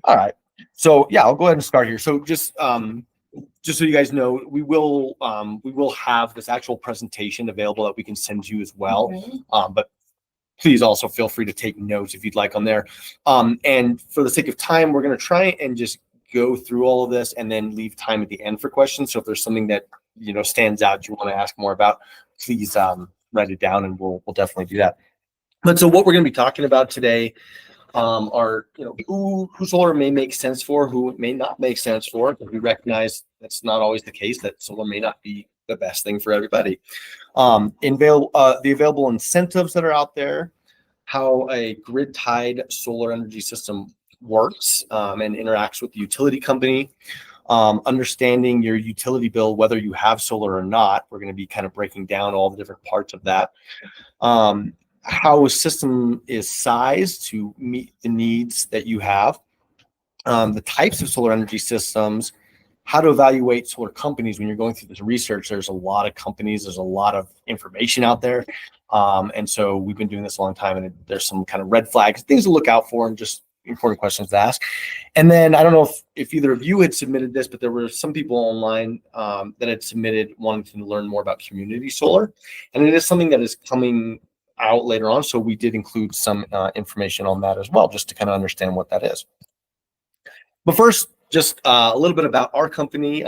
All right. So yeah, I'll go ahead and start here. So just so you guys know, we will have this actual presentation available that we can send you as well. Okay. But please also feel free to take notes if you'd like on there. And for the sake of time, we're going to try and just go through all of this and then leave time at the end for questions. So if there's something that stands out you want to ask more about, please write it down, and we'll definitely do that. But so what we're going to be talking about today are who solar may make sense for, who it may not make sense for. But we recognize that's not always the case, that solar may not be the best thing for everybody. The available incentives that are out there, how a grid-tied solar energy system works and interacts with the utility company, understanding your utility bill, whether you have solar or not. We're going to be kind of breaking down all the different parts of that. How a system is sized to meet the needs that you have, the types of solar energy systems, how to evaluate solar companies. When you're going through this research, there's a lot of companies, there's a lot of information out there. And so we've been doing this a long time, and there's some kind of red flags, things to look out for, and just important questions to ask. And then I don't know if either of you had submitted this, but there were some people online that had submitted wanting to learn more about community solar. And it is something that is coming out later on. So we did include some information on that as well, just to kind of understand what that is. But first, just a little bit about our company.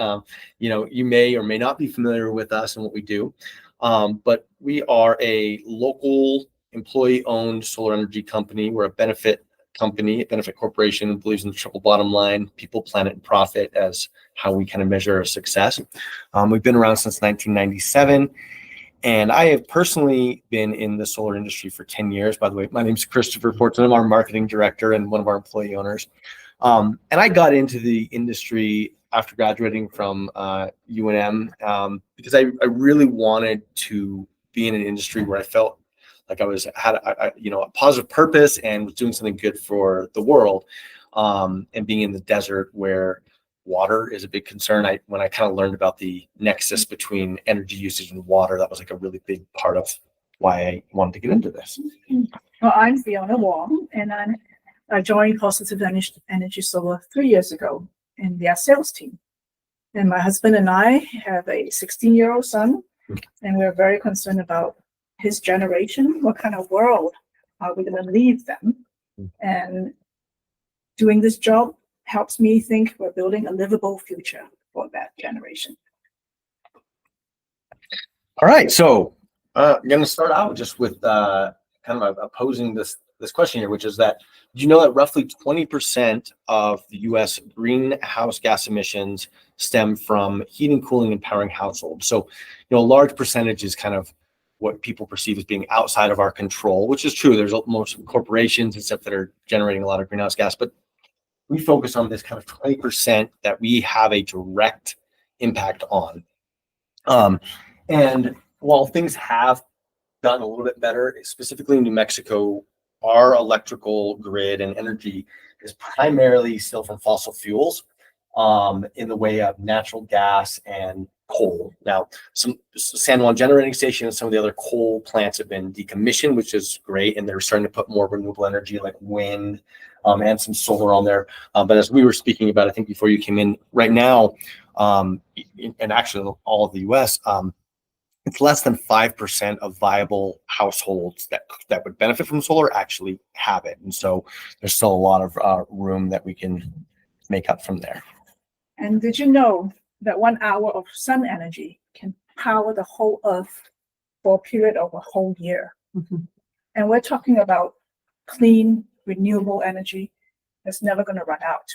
You may or may not be familiar with us and what we do, but we are a local employee-owned solar energy company. We're a benefit company, a benefit corporation who believes in the triple bottom line, people, planet, and profit as how we kind of measure our success. We've been around since 1997. And I have personally been in the solar industry for 10 years. By the way, my name is Christopher Fortson. I'm our marketing director and one of our employee owners. And I got into the industry after graduating from UNM because I really wanted to be in an industry where I felt like I had a positive purpose and was doing something good for the world. And being in the desert where water is a big concern. When I kind of learned about the nexus between energy usage and water, that was like a really big part of why I wanted to get into this. Well, I'm Fiona Wong, and I joined Positive Energy Solar 3 years ago in their sales team. And my husband and I have a 16-year-old son, and we're very concerned about his generation. What kind of world are we going to leave them? And doing this job helps me think we're building a livable future for that generation. All right, so I'm going to start out just with kind of posing this question here, which is that, do you know that roughly 20% of the U.S. greenhouse gas emissions stem from heating, cooling, and powering households? So, a large percentage is kind of what people perceive as being outside of our control, which is true. There's most corporations and stuff that are generating a lot of greenhouse gas, but we focus on this kind of 20% that we have a direct impact on. And while things have gotten a little bit better, specifically in New Mexico, our electrical grid and energy is primarily still from fossil fuels in the way of natural gas and coal. Now, some San Juan generating station and some of the other coal plants have been decommissioned, which is great, and they're starting to put more renewable energy like wind and some solar on there. But as we were speaking about, I think before you came in, right now, and actually all of the U.S., it's less than 5% of viable households that would benefit from solar actually have it. And so there's still a lot of room that we can make up from there. And did you know that 1 hour of sun energy can power the whole Earth for a period of a whole year? Mm-hmm. And we're talking about clean, renewable energy that's never going to run out.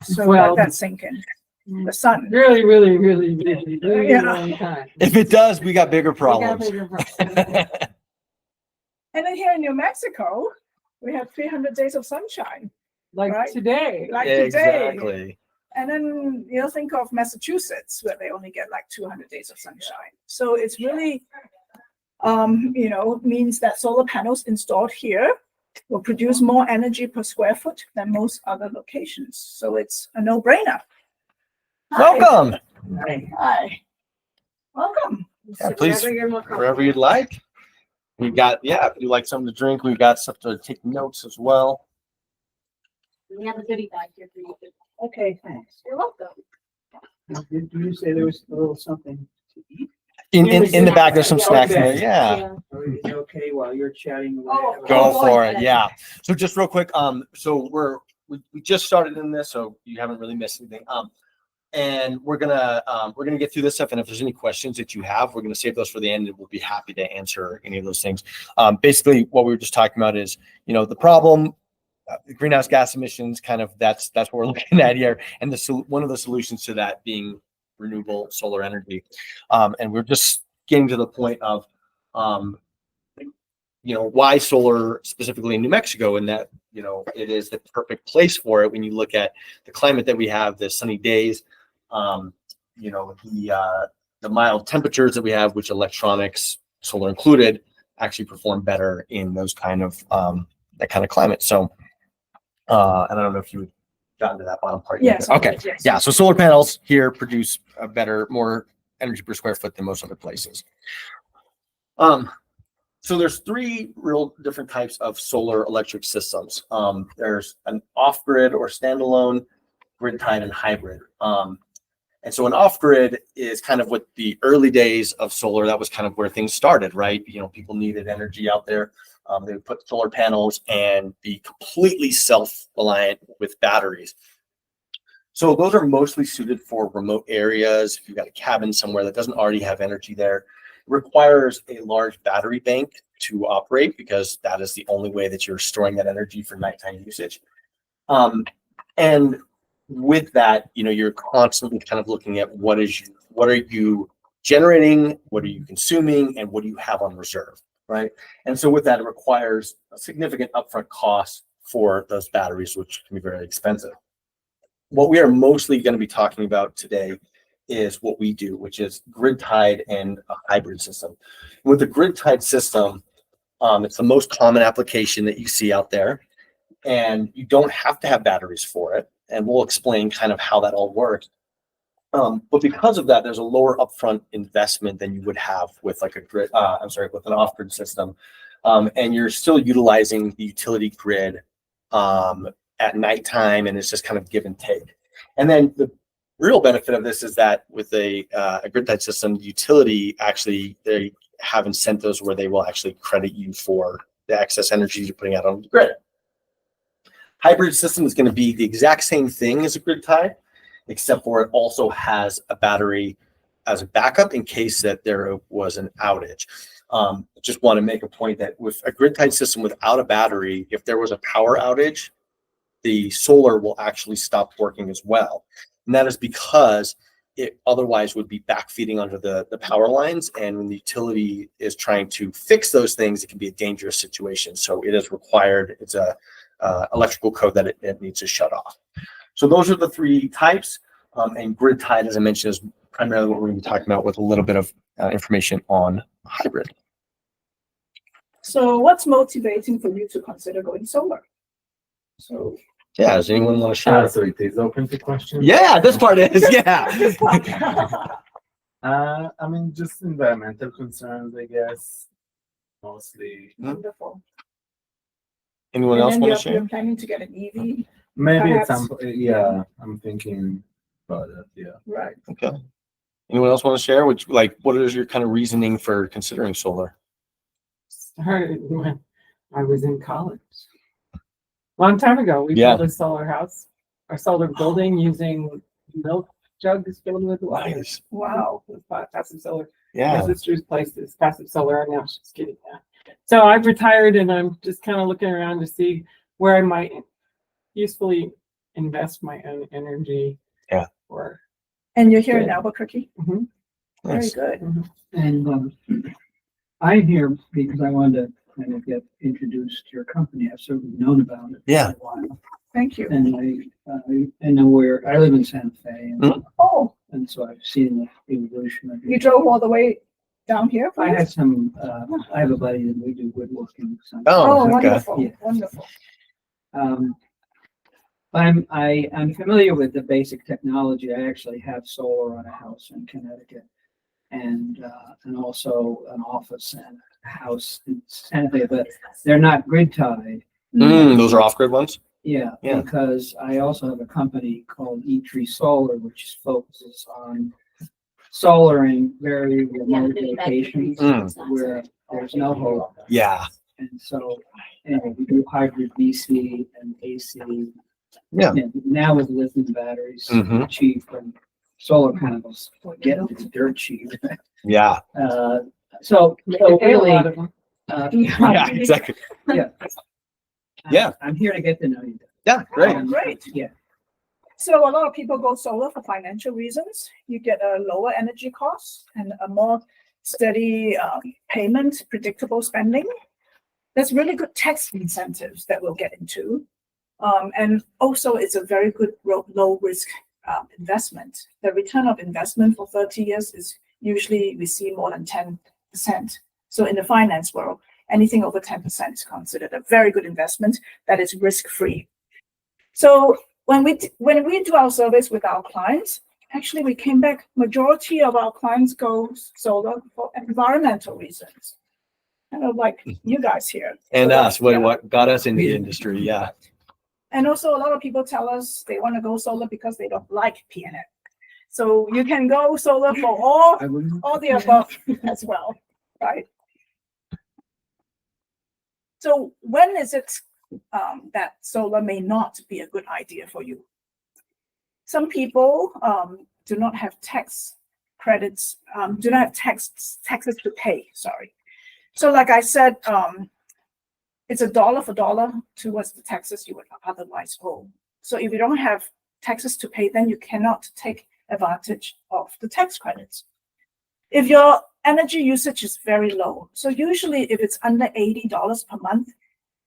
So let that sink in. The sun. Really long time. If it does, we got bigger problems. And then here in New Mexico, we have 300 days of sunshine. Like today. Exactly. And then think of Massachusetts, where they only get like 200 days of sunshine. So it's really, means that solar panels installed here will produce more energy per square foot than most other locations. So it's a no-brainer. Welcome. Hi. Welcome. Yeah, please, wherever you'd like. We got, if you like something to drink, we've got stuff to take notes as well. We have a goodie bag here for you. Okay, thanks. You're welcome. Did you say there was a little something to eat? In the back, there's some snacks in there. Yeah. Or is it okay while you're chatting away? Oh, Go boy. for it. Yeah. So just real quick, so we just started in this, so you haven't really missed anything. And we're gonna get through this stuff. And if there's any questions that you have, we're gonna save those for the end, and we'll be happy to answer any of those things. Basically, what we were just talking about is, the problem, greenhouse gas emissions, kind of that's what we're looking at here, and one of the solutions to that being renewable solar energy. And we're just getting to the point of, why solar specifically in New Mexico, and that, it is the perfect place for it when you look at the climate that we have, the sunny days, the mild temperatures that we have, which electronics, solar included, actually perform better in those kind of that kind of climate. So, and I don't know if you gotten to that bottom part yet. Yes. Okay. Yes. Yeah. So solar panels here produce a more energy per square foot than most other places. So there's three real different types of solar electric systems. There's an off-grid or standalone, grid-tied, and hybrid. And so an off-grid is kind of what the early days of solar, that was kind of where things started, right? People needed energy out there. They would put solar panels and be completely self-reliant with batteries. So those are mostly suited for remote areas. If you've got a cabin somewhere that doesn't already have energy there, it requires a large battery bank to operate, because that is the only way that you're storing that energy for nighttime usage. And with that, you're constantly kind of looking at what are you generating, what are you consuming, and what do you have on reserve, right? And so with that, it requires a significant upfront cost for those batteries, which can be very expensive. What we are mostly going to be talking about today is what we do, which is grid-tied and a hybrid system. With the grid-tied system, it's the most common application that you see out there, and you don't have to have batteries for it. And we'll explain kind of how that all works. But because of that, there's a lower upfront investment than you would have with with an off-grid system. And you're still utilizing the utility grid at nighttime, and it's just kind of give and take. And then the real benefit of this is that with a grid-tied system, the utility actually, they have incentives where they will actually credit you for the excess energy you're putting out on the grid. Hybrid system is going to be the exact same thing as a grid tie, except for it also has a battery as a backup in case that there was an outage. Just want to make a point that with a grid tied system without a battery, if there was a power outage, the solar will actually stop working as well. And that is because it otherwise would be backfeeding onto the power lines. And when the utility is trying to fix those things, it can be a dangerous situation. So it is required, it's a electrical code that it needs to shut off. So those are the three types. And grid tied, as I mentioned, is primarily what we're going to be talking about, with a little bit of information on hybrid. So what's motivating for you to consider going solar? So, Yeah, does anyone want to share? So it is open to questions? Yeah, this part is, yeah. Just environmental concerns, I guess, mostly. Wonderful. Anyone And else then want to you're share? planning to get an EV, Maybe at Perhaps. some, yeah, I'm thinking about it, yeah. right? Okay. Anyone else want to share? What is your kind of reasoning for considering solar? Started when I was in college. Long time ago, we Yeah. built a solar house, a solar building using milk jugs filled with water. Nice. Wow. With passive solar. Yeah. My sister's place is passive solar, and now she's getting that. So I've retired, and I'm just kind of looking around to see where I might usefully invest my own energy. Yeah. Or And you're here in Good. Albuquerque? Mhm. Very Nice. good. and I'm here because I wanted to kind of get introduced to your company. I've sort of known about it Yeah. for a while. Thank you. And I know where I live in Santa Fe, Oh, and so I've seen the evolution of you it. drove all the way down here for I this? had some. I have a buddy that we do woodworking. Oh, Oh, okay. wonderful, Yeah. wonderful. I'm familiar with the basic technology. I actually have solar on a house in Connecticut, and also an office and a house in Santa Fe, but they're not grid tied. Those are off-grid ones? Yeah, Yeah. because I also have a company called E-Tree Solar, which focuses on solar in very remote locations where there's no hope. Yeah. And so, we do hybrid DC and AC. Yeah. And now with lithium batteries, Mhm. cheap, and solar panels, getting it's dirt cheap. Yeah. So They pay a really, lot of them. Yeah. Exactly. Yeah. I'm here to get to know you. Yeah. Great. Great. Yeah. So a lot of people go solar for financial reasons. You get a lower energy cost and a more steady payment, predictable spending. There's really good tax incentives that we'll get into. And also it's a very good low risk investment. The return of investment for 30 years is usually we see more than 10%. So in the finance world, anything over 10% is considered a very good investment that is risk-free. So when we do our surveys with our clients, actually we came back, majority of our clients go solar for environmental reasons. Kind of like you guys here. And So us, yeah. what got us in the industry? Yeah. And also a lot of people tell us they want to go solar because they don't like PNM. So you can go solar for all the above as well, right? So when is it that solar may not be a good idea for you? Some people do not have tax credits, do not have taxes to pay, sorry. So like I said, it's a dollar for dollar towards the taxes you would otherwise owe. So if you don't have taxes to pay, then you cannot take advantage of the tax credits. If your energy usage is very low, so usually if it's under $80 per month,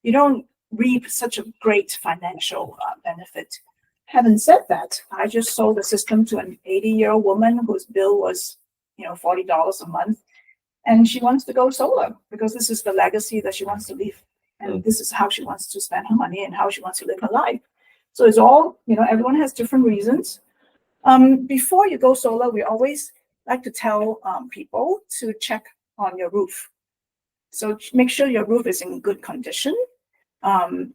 you don't reap such a great financial benefit. Having said that, I just sold a system to an 80-year-old woman whose bill was, $40 a month, and she wants to go solar because this is the legacy that she wants to leave, and this is how she wants to spend her money and how she wants to live her life. So it's all, everyone has different reasons. Before you go solar, we always like to tell people to check on your roof. So make sure your roof is in good condition, and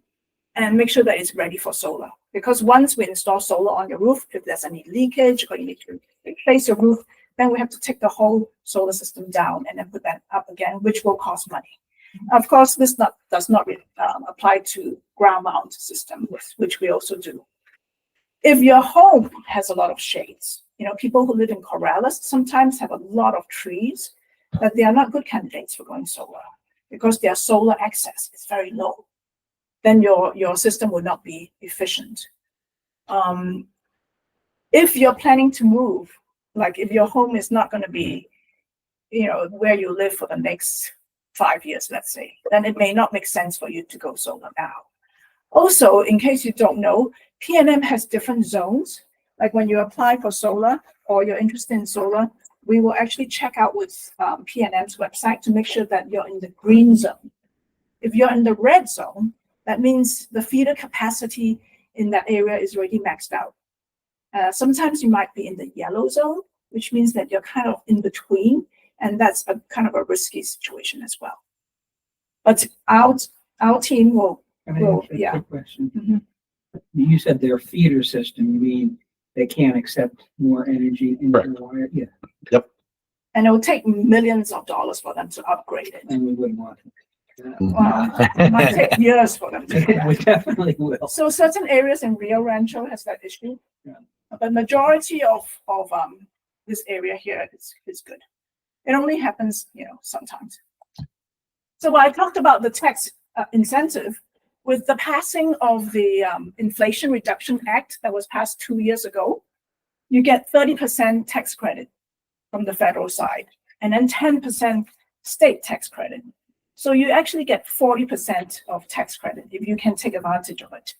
make sure that it's ready for solar. Because once we install solar on your roof, if there's any leakage or you need to replace your roof, then we have to take the whole solar system down and then put that up again, which will cost money. Of course, this does not apply to ground mount system, which we also do. If your home has a lot of shades, people who live in Corrales sometimes have a lot of trees, but they are not good candidates for going solar because their solar access is very low. Then your system will not be efficient. If you're planning to move, like if your home is not going to be, where you live for the next 5 years, let's say, then it may not make sense for you to go solar now. Also, in case you don't know, PNM has different zones. Like when you apply for solar or you're interested in solar, we will actually check out with PNM's website to make sure that you're in the green zone. If you're in the red zone, that means the feeder capacity in that area is already maxed out. Sometimes you might be in the yellow zone, which means that you're kind of in between, and that's a kind of a risky situation as well. But our team will, Yeah. Quick question. You said their feeder system. You mean they can't accept more energy into the wire? Yeah. Yep. And it will take millions of dollars for them to upgrade it. And we wouldn't want it. It might take years for them to do that. We definitely will. So certain areas in Rio Rancho has that issue. Yeah. But majority of this area here is good. It only happens, sometimes. So when I talked about the tax incentive, with the passing of the Inflation Reduction Act that was passed 2 years ago, you get 30% tax credit from the federal side, and then 10% state tax credit. So you actually get 40% of tax credit if you can take advantage of it.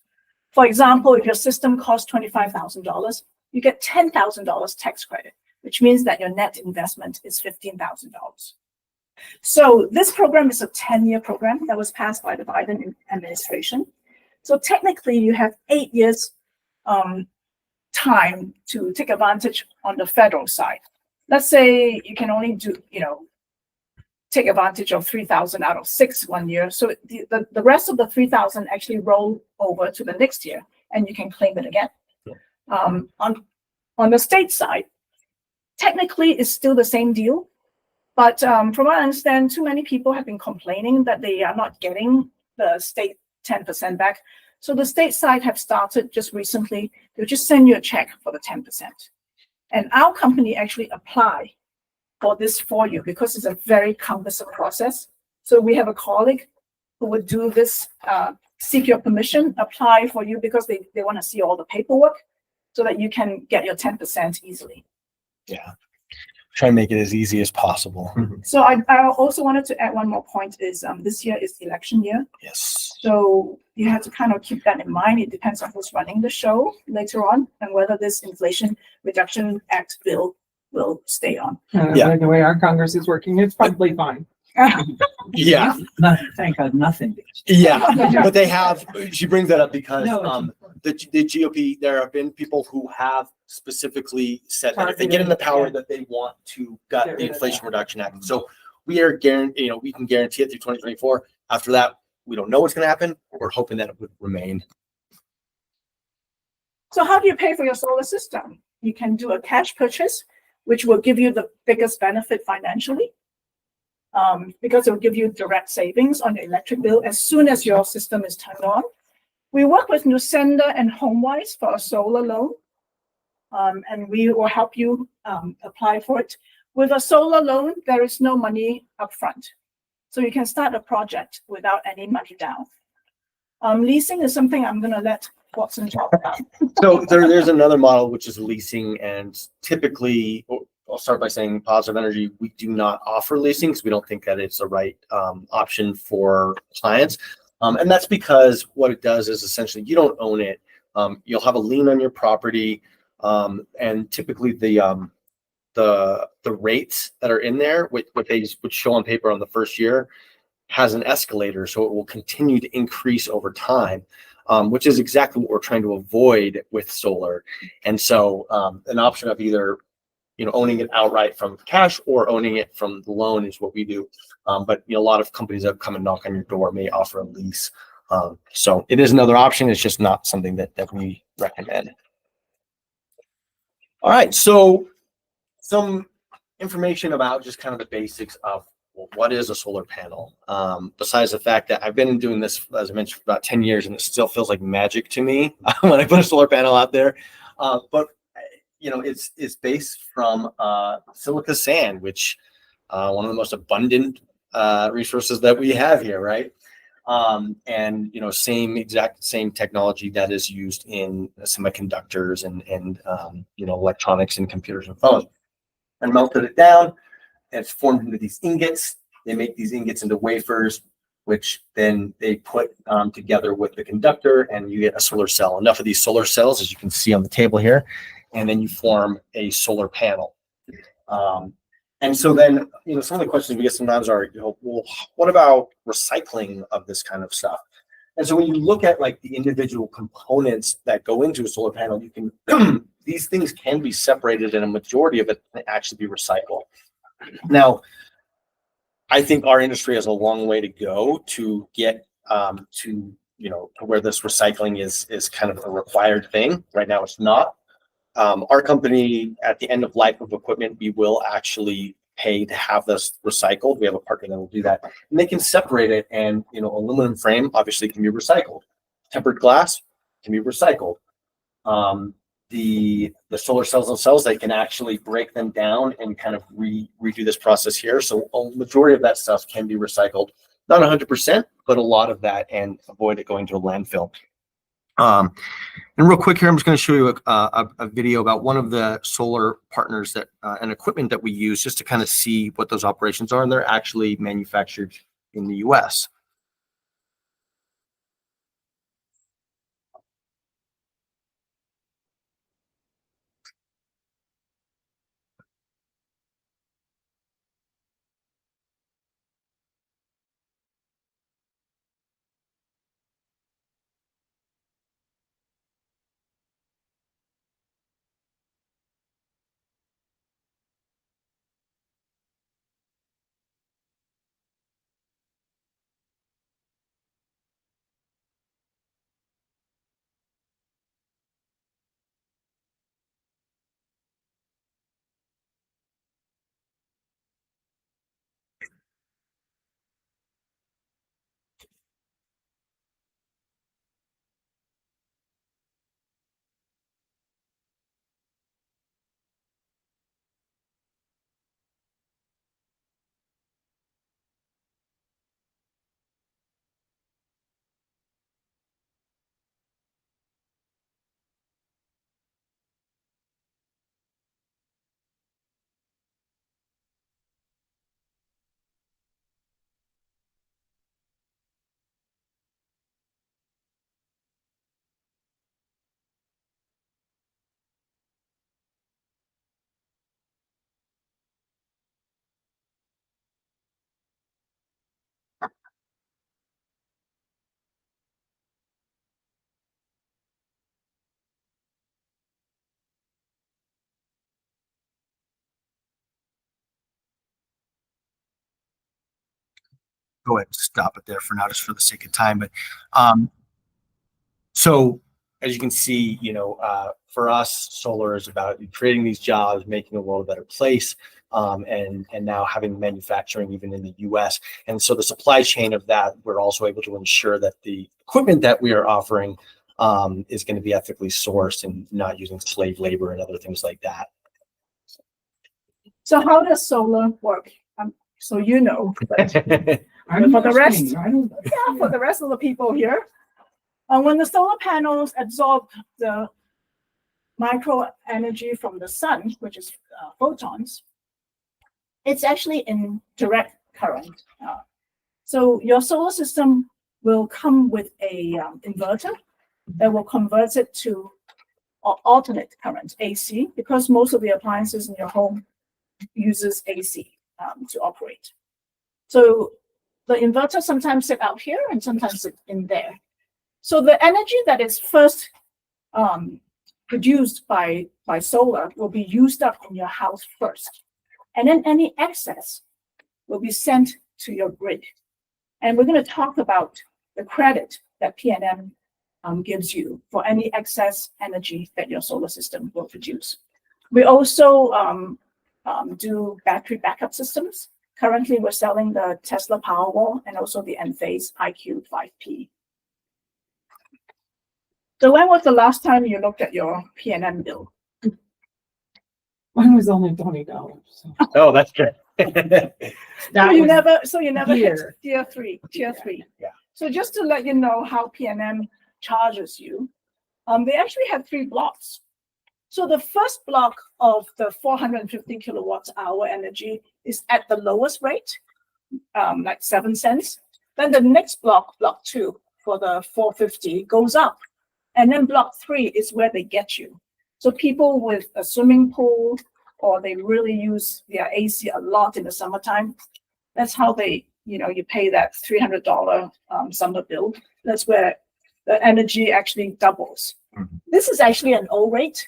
For example, if your system costs $25,000, you get $10,000 tax credit, which means that your net investment is $15,000. So this program is a 10-year program that was passed by the Biden administration. So technically you have 8 years time to take advantage on the federal side. Let's say you can only do, take advantage of 3,000 out of 6 one year. So the rest of the 3,000 actually roll over to the next year, and you can claim it again. On the state side, technically it's still the same deal, but from what I understand, too many people have been complaining that they are not getting the state 10% back. So the state side have started just recently. They'll just send you a check for the 10%. And our company actually apply for this for you because it's a very cumbersome process. So we have a colleague who would do this, seek your permission, apply for you because they want to see all the paperwork so that you can get your 10% easily. Yeah. Try and make it as easy as possible. So I also wanted to add one more point is this year is election year. Yes. So you have to kind of keep that in mind. It depends on who's running the show later on and whether this Inflation Reduction Act bill will stay on. Yeah. The way our Congress is working, it's probably fine. Yeah. Thank God, nothing. Yeah. But they have, she brings that up because No, the GOP, there have been people who have specifically said that if they get in the power that they want to gut Get the rid of Inflation that. Reduction Act. So we are guaranteed, we can guarantee it through 2024. After that, we don't know what's going to happen. We're hoping that it would remain. So how do you pay for your solar system? You can do a cash purchase, which will give you the biggest benefit financially. Because it will give you direct savings on your electric bill as soon as your system is turned on. We work with Newsender and HomeWise for a solar loan, and we will help you apply for it. With a solar loan, there is no money upfront, so you can start a project without any money down. Leasing is something I'm going to let Watson talk about. So there's another model, which is leasing, and typically, I'll start by saying Positive Energy, we do not offer leasing because we don't think that it's the right option for clients. And that's because what it does is essentially you don't own it. You'll have a lien on your property, and typically the rates that are in there, what they would show on paper on the first year, has an escalator, so it will continue to increase over time, which is exactly what we're trying to avoid with solar. And so an option of either owning it outright from cash or owning it from the loan is what we do. But a lot of companies that come and knock on your door may offer a lease. So it is another option. It's just not something that we recommend. All right. So some information about just kind of the basics of what is a solar panel. Besides the fact that I've been doing this, as I mentioned, for about 10 years, and it still feels like magic to me when I put a solar panel out there. But it's based from silica sand, which one of the most abundant resources that we have here, right? And same technology that is used in semiconductors and electronics and computers and phones. And melted it down, and it's formed into these ingots. They make these ingots into wafers, which then they put together with the conductor, and you get a solar cell. Enough of these solar cells, as you can see on the table here, and then you form a solar panel. And so then, some of the questions we get sometimes are, well, what about recycling of this kind of stuff? And so when you look at like the individual components that go into a solar panel, you can these things can be separated, and a majority of it can actually be recycled. Now, I think our industry has a long way to go to get to where this recycling is kind of a required thing. Right now, it's not. Our company, at the end of life of equipment, we will actually pay to have this recycled. We have a partner that will do that, and they can separate it. And aluminum frame obviously can be recycled. Tempered glass can be recycled. The solar cells themselves, they can actually break them down and kind of redo this process here. So a majority of that stuff can be recycled, not 100%, but a lot of that, and avoid it going to a landfill. And real quick here, I'm just going to show you a video about one of the solar partners that and equipment that we use, just to kind of see what those operations are. And they're actually manufactured in the US. go ahead and stop it there for now, just for the sake of time. But so as you can see, for us, solar is about creating these jobs, making the world a better place, and now having manufacturing even in the U.S. And so the supply chain of that, we're also able to ensure that the equipment that we are offering is going to be ethically sourced and not using slave labor and other things like that. So how does solar work? So but I'm for the rest, listening. I don't- for the rest of the people here, when the solar panels absorb the micro energy from the sun, which is photons, it's actually in direct current. So your solar system will come with a inverter that will convert it to alternate current, AC, because most of the appliances in your home uses AC to operate. So the inverter sometimes sit out here and sometimes sit in there. So the energy that is first produced by solar will be used up in your house first. And then any excess will be sent to your grid. And we're going to talk about the credit that PNM gives you for any excess energy that your solar system will produce. We also do battery backup systems. Currently, we're selling the Tesla Powerwall and also the Enphase IQ 5P. So when was the last time you looked at your PNM bill? Mine was only $20. So. Oh, that's good. So you never hit here. tier three. Yeah. So just to let you know how PNM charges you, they actually have 3 blocks. So the first block of the 450 kilowatts hour energy is at the lowest rate, like 7 cents. Then the next block, block 2, for the 450 goes up. And then block 3 is where they get you. So people with a swimming pool, or they really use their AC a lot in the summertime, that's how they, you pay that $300 summer bill. That's where the energy actually doubles. Mhm. This is actually an old rate.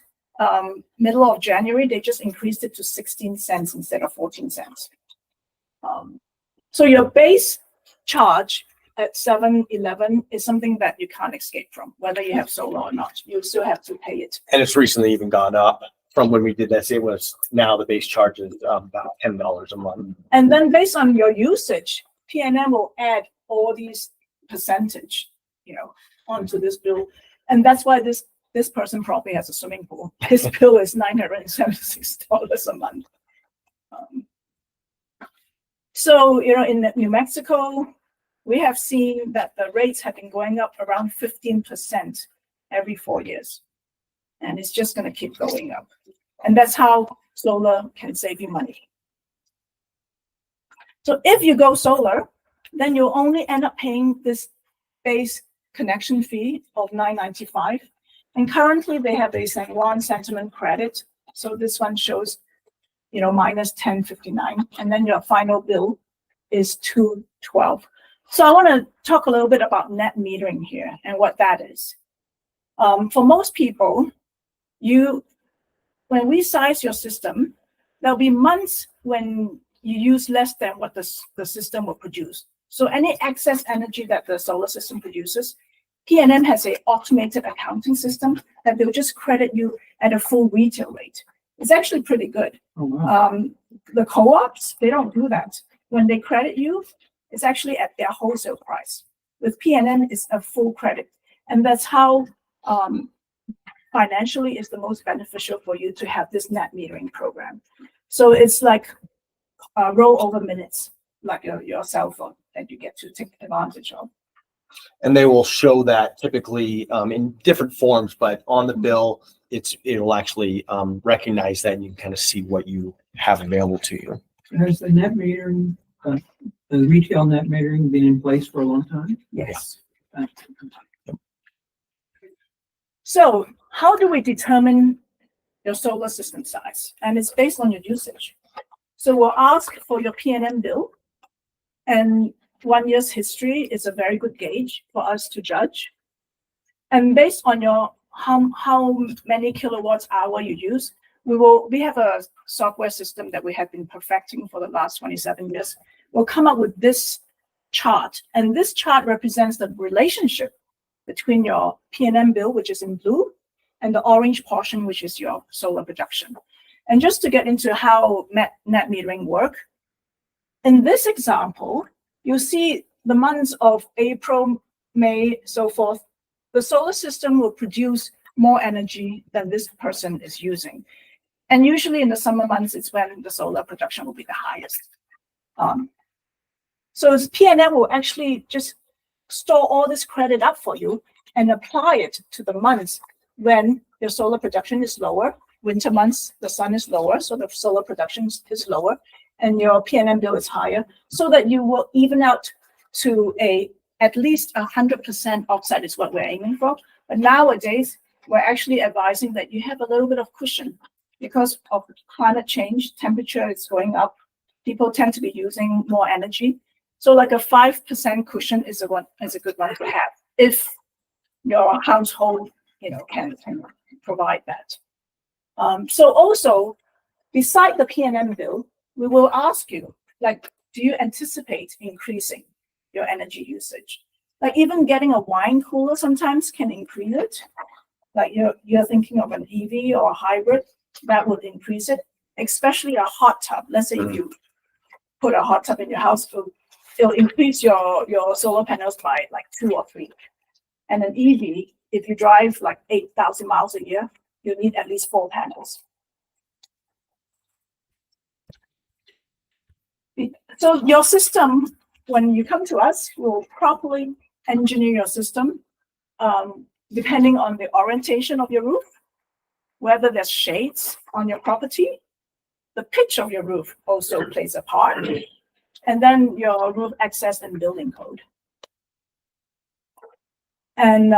Middle of January, they just increased it to 16 cents instead of 14 cents. So your base charge at 7-Eleven is something that you can't escape from, whether you have solar or not. You still have to pay it. And it's recently even gone up from when we did this. It was now the base charge is about $10 a month. And then based on your usage, PNM will add all these percentage, onto this bill. And that's why this person probably has a swimming pool. His bill is $976 a month. So, in New Mexico, we have seen that the rates have been going up around 15% every 4 years. And it's just going to keep going up. And that's how solar can save you money. So if you go solar, then you'll only end up paying this base connection fee of $9.95. And currently they have a San Juan sentiment credit. So this one shows, minus $10.59. And then your final bill is $2.12. So I want to talk a little bit about net metering here and what that is. For most people, when we size your system, there'll be months when you use less than what the system will produce. So any excess energy that the solar system produces, PNM has an automated accounting system that they'll just credit you at a full retail rate. It's actually pretty good. Oh, wow. The co-ops, they don't do that. When they credit you, it's actually at their wholesale price. With PNM, it's a full credit. And that's how financially is the most beneficial for you to have this net metering program. So it's like rollover minutes, like your cell phone that you get to take advantage of. And they will show that typically in different forms, but on the bill, it'll actually recognize that and you can kind of see what you have available to you. Has the net metering, the retail net metering been in place for a long time? Yes. So how do we determine your solar system size? And it's based on your usage. So we'll ask for your PNM bill, and 1 year's history is a very good gauge for us to judge. And based on your how many kilowatts hour you use, we have a software system that we have been perfecting for the last 27 years. We'll come up with this chart. And this chart represents the relationship between your P&M bill, which is in blue, and the orange portion, which is your solar production. And just to get into how net metering work, in this example, you see the months of April, May, so forth, the solar system will produce more energy than this person is using. And usually in the summer months, it's when the solar production will be the highest. So PNM will actually just store all this credit up for you and apply it to the months when your solar production is lower. Winter months, the sun is lower, so the solar production is lower, and your PNM bill is higher, so that you will even out to at least 100% offset is what we're aiming for. But nowadays, we're actually advising that you have a little bit of cushion because of climate change, temperature is going up, people tend to be using more energy. So like a 5% cushion is a good one to have if your household, can provide that. So also, beside the PNM bill, we will ask you, do you anticipate increasing your energy usage? Like even getting a wine cooler sometimes can increase it. Like you're thinking of an EV or a hybrid, that would increase it, especially a hot tub. Let's say if you put a hot tub in your house, it'll increase your solar panels by like 2 or 3. And an EV, if you drive like 8,000 miles a year, you need at least 4 panels. So your system, when you come to us, we'll properly engineer your system depending on the orientation of your roof, whether there's shades on your property. The pitch of your roof also plays a part. And then your roof access and building code. And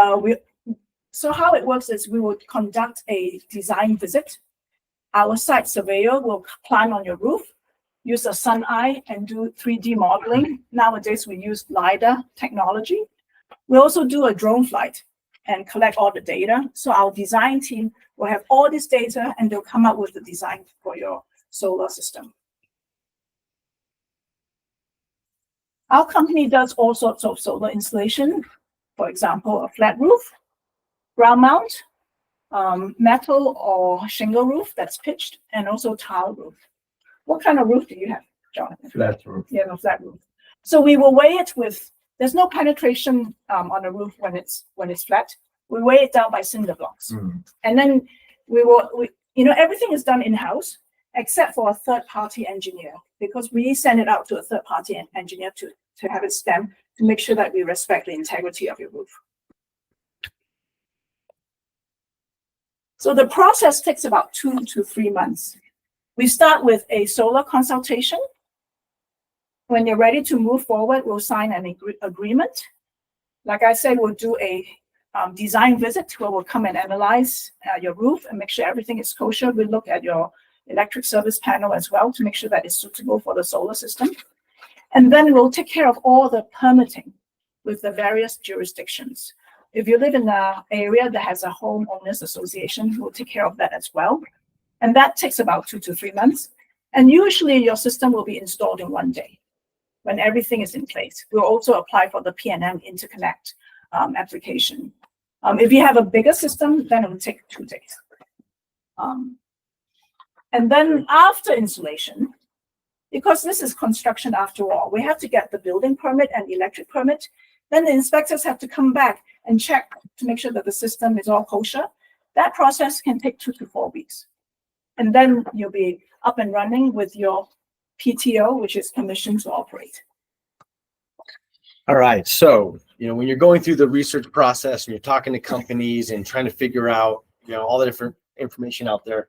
so how it works is we will conduct a design visit. Our site surveyor will climb on your roof, use a sun eye and do 3D modeling. Nowadays, we use LiDAR technology. We also do a drone flight and collect all the data. So our design team will have all this data and they'll come up with the design for your solar system. Our company does all sorts of solar installation. For example, a flat roof, ground mount, metal or shingle roof that's pitched, and also tile roof. What kind of roof do you have, Jonathan? Flat roof. Yeah, a flat roof. So we will weigh it with, there's no penetration on the roof when it's flat. We weigh it down by cinder blocks. And then everything is done in-house except for a third-party engineer, because we send it out to a third-party engineer to have it stamped to make sure that we respect the integrity of your roof. So the process takes about 2 to 3 months. We start with a solar consultation. When you're ready to move forward, we'll sign an agreement. Like I said, we'll do a design visit where we'll come and analyze your roof and make sure everything is kosher. We'll look at your electric service panel as well to make sure that it's suitable for the solar system. And then we'll take care of all the permitting with the various jurisdictions. If you live in an area that has a homeowners association, we'll take care of that as well. And that takes about 2 to 3 months. And usually your system will be installed in 1 day when everything is in place. We'll also apply for the PNM interconnect application. If you have a bigger system, then it will take 2 days. And then after installation, because this is construction after all, we have to get the building permit and electric permit. Then the inspectors have to come back and check to make sure that the system is all kosher. That process can take 2 to 4 weeks. And then you'll be up and running with your PTO, which is permission to operate. All right. So, when you're going through the research process and you're talking to companies and trying to figure out, all the different information out there,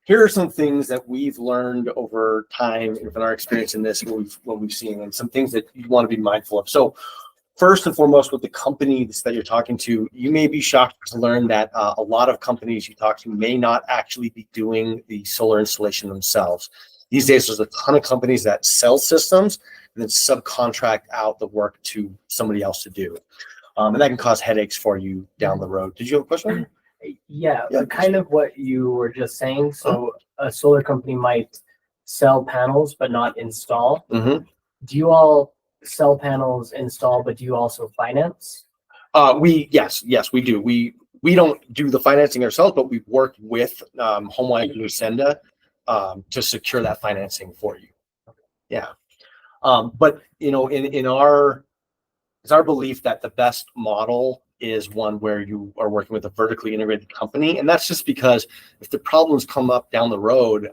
here are some things that we've learned over time in our experience in this, what we've seen, and some things that you want to be mindful of. So first and foremost, with the companies that you're talking to, you may be shocked to learn that a lot of companies you talk to may not actually be doing the solar installation themselves. These days, there's a ton of companies that sell systems and then subcontract out the work to somebody else to do. And that can cause headaches for you down the road. Did you have a question? Yeah, kind of what you were just saying. So a solar company might sell panels but not install. Mm-hmm. Do you all cell panels installed, but do you also finance? Yes, we do. We don't do the financing ourselves, but we work with HomeWise and Lucenda to secure that financing for you. Yeah. But it's our belief that the best model is one where you are working with a vertically integrated company. And that's just because if the problems come up down the road,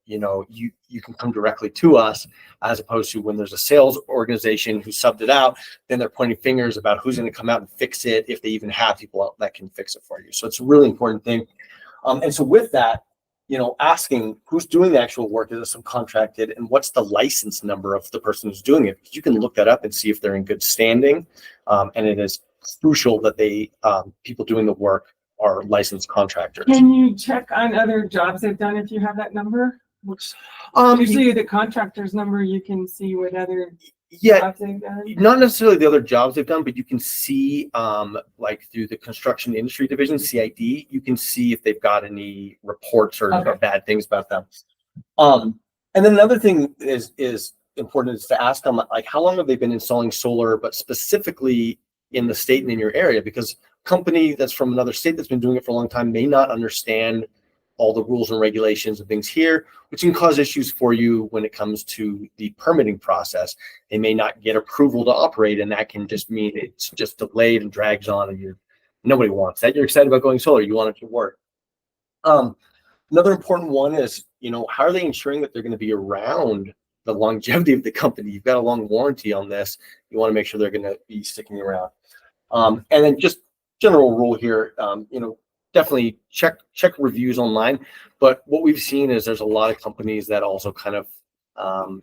you can come directly to us, as opposed to when there's a sales organization who subbed it out, then they're pointing fingers about who's going to come out and fix it, if they even have people out that can fix it for you. So it's a really important thing. And so with that, asking who's doing the actual work, is it subcontracted, and what's the license number of the person who's doing it? You can look that up and see if they're in good standing. And it is crucial that people doing the work are licensed contractors. Can you check on other jobs they've done if you have that number? Which usually the contractor's number, you can see what other jobs they've done. Not necessarily the other jobs they've done, but you can see like through the construction industry division, CID, you can see if they've got any reports or bad things about them. And then another thing is important is to ask them, like, how long have they been installing solar, but specifically in the state and in your area? Because a company that's from another state that's been doing it for a long time may not understand all the rules and regulations and things here, which can cause issues for you when it comes to the permitting process. They may not get approval to operate, and that can just mean it's just delayed and drags on, and nobody wants that. You're excited about going solar, you want it to work. Another important one is, how are they ensuring that they're going to be around the longevity of the company? You've got a long warranty on this. You want to make sure they're going to be sticking around. And then just general rule here, definitely check reviews online. But what we've seen is there's a lot of companies that also kind of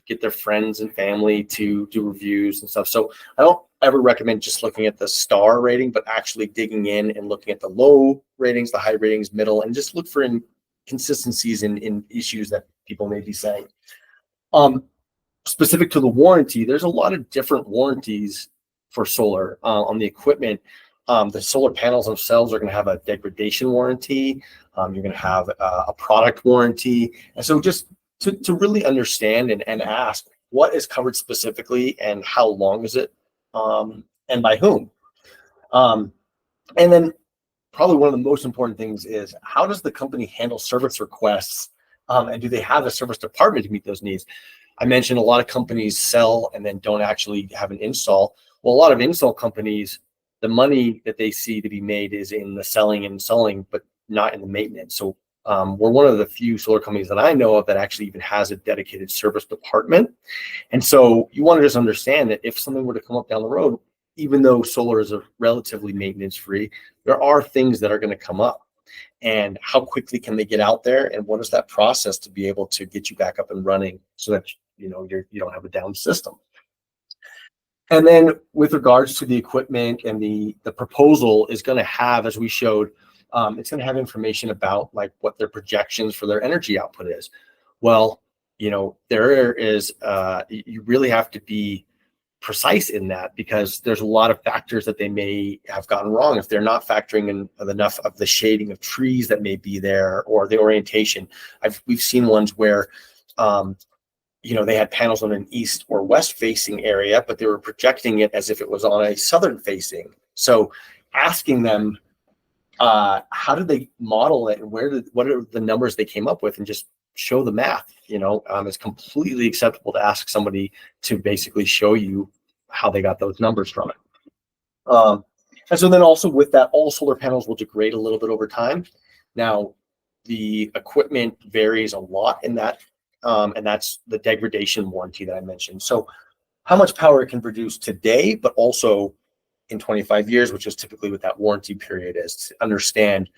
get their friends and family to do reviews and stuff. So I don't ever recommend just looking at the star rating, but actually digging in and looking at the low ratings, the high ratings, middle, and just look for inconsistencies in issues that people may be saying. Specific to the warranty, there's a lot of different warranties for solar on the equipment. The solar panels themselves are going to have a degradation warranty. You're going to have a product warranty. And so just to really understand and ask what is covered specifically and how long is it and by whom. And then probably one of the most important things is, how does the company handle service requests, and do they have a service department to meet those needs? I mentioned a lot of companies sell and then don't actually have an install. Well, a lot of install companies, the money that they see to be made is in the selling and installing, but not in the maintenance. So we're one of the few solar companies that I know of that actually even has a dedicated service department. And so you want to just understand that if something were to come up down the road, even though solar is a relatively maintenance free, there are things that are going to come up. And how quickly can they get out there, and what is that process to be able to get you back up and running so that you don't have a down system. And then with regards to the equipment, and the proposal is going to have, as we showed, it's going to have information about like what their projections for their energy output is. Well, there is you really have to be precise in that, because there's a lot of factors that they may have gotten wrong if they're not factoring in enough of the shading of trees that may be there, or the orientation. We've seen ones where they had panels on an east or west facing area, but they were projecting it as if it was on a southern facing. So asking them, how did they model it, and what are the numbers they came up with, and just show the math. It's completely acceptable to ask somebody to basically show you how they got those numbers from it. And so then also with that, all solar panels will degrade a little bit over time. Now, the equipment varies a lot in that, and that's the degradation warranty that I mentioned. So how much power it can produce today, but also in 25 years, which is typically what that warranty period is, to understand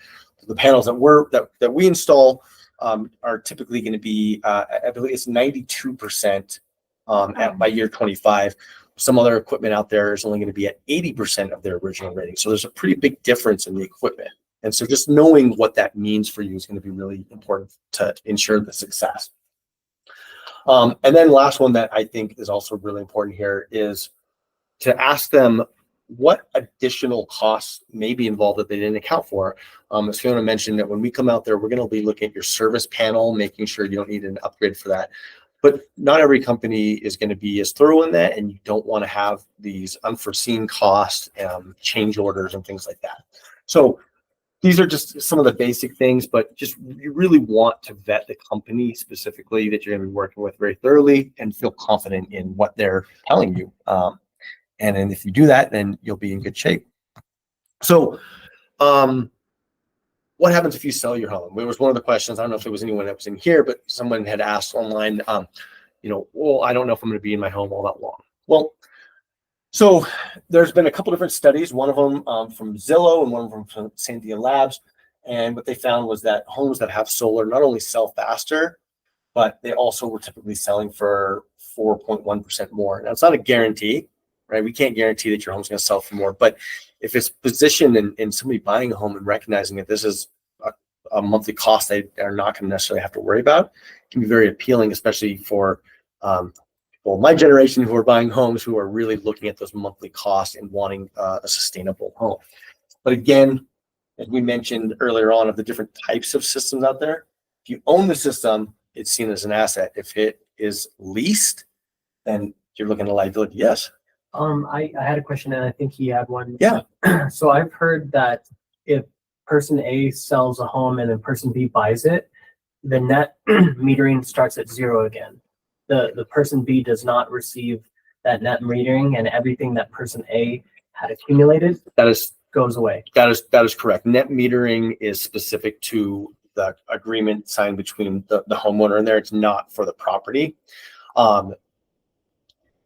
the panels that we install are typically going to be, I believe it's 92% by year 25. Some other equipment out there is only going to be at 80% of their original rating. So there's a pretty big difference in the equipment. And so just knowing what that means for you is going to be really important to ensure the success. And then last one that I think is also really important here is to ask them what additional costs may be involved that they didn't account for. As Fiona mentioned, that when we come out there, we're going to be looking at your service panel, making sure you don't need an upgrade for that. But not every company is going to be as thorough in that, and you don't want to have these unforeseen costs, change orders, and things like that. So these are just some of the basic things, but just you really want to vet the company specifically that you're going to be working with very thoroughly and feel confident in what they're telling you. And then if you do that, then you'll be in good shape. So, what happens if you sell your home? It was one of the questions. I don't know if there was anyone that was in here, but someone had asked online, well, I don't know if I'm going to be in my home all that long. Well, so there's been a couple different studies, one of them from Zillow and one of them from Sandia Labs. And what they found was that homes that have solar not only sell faster, but they also were typically selling for 4.1% more. Now, it's not a guarantee, right? We can't guarantee that your home's going to sell for more, but if it's positioned in somebody buying a home and recognizing that this is a monthly cost they are not going to necessarily have to worry about, it can be very appealing, especially for my generation who are buying homes, who are really looking at those monthly costs and wanting a sustainable home. But again, as we mentioned earlier on, of the different types of systems out there, if you own the system, it's seen as an asset. If it is leased, then you're looking at a liability. Yes. I had a question, and I think he had one. Yeah. So I've heard that if person A sells a home and then person B buys it, the net metering starts at 0 again. The person B does not receive that net metering, and everything that person A had accumulated goes away. That is correct. Net metering is specific to the agreement signed between the homeowner and there. It's not for the property.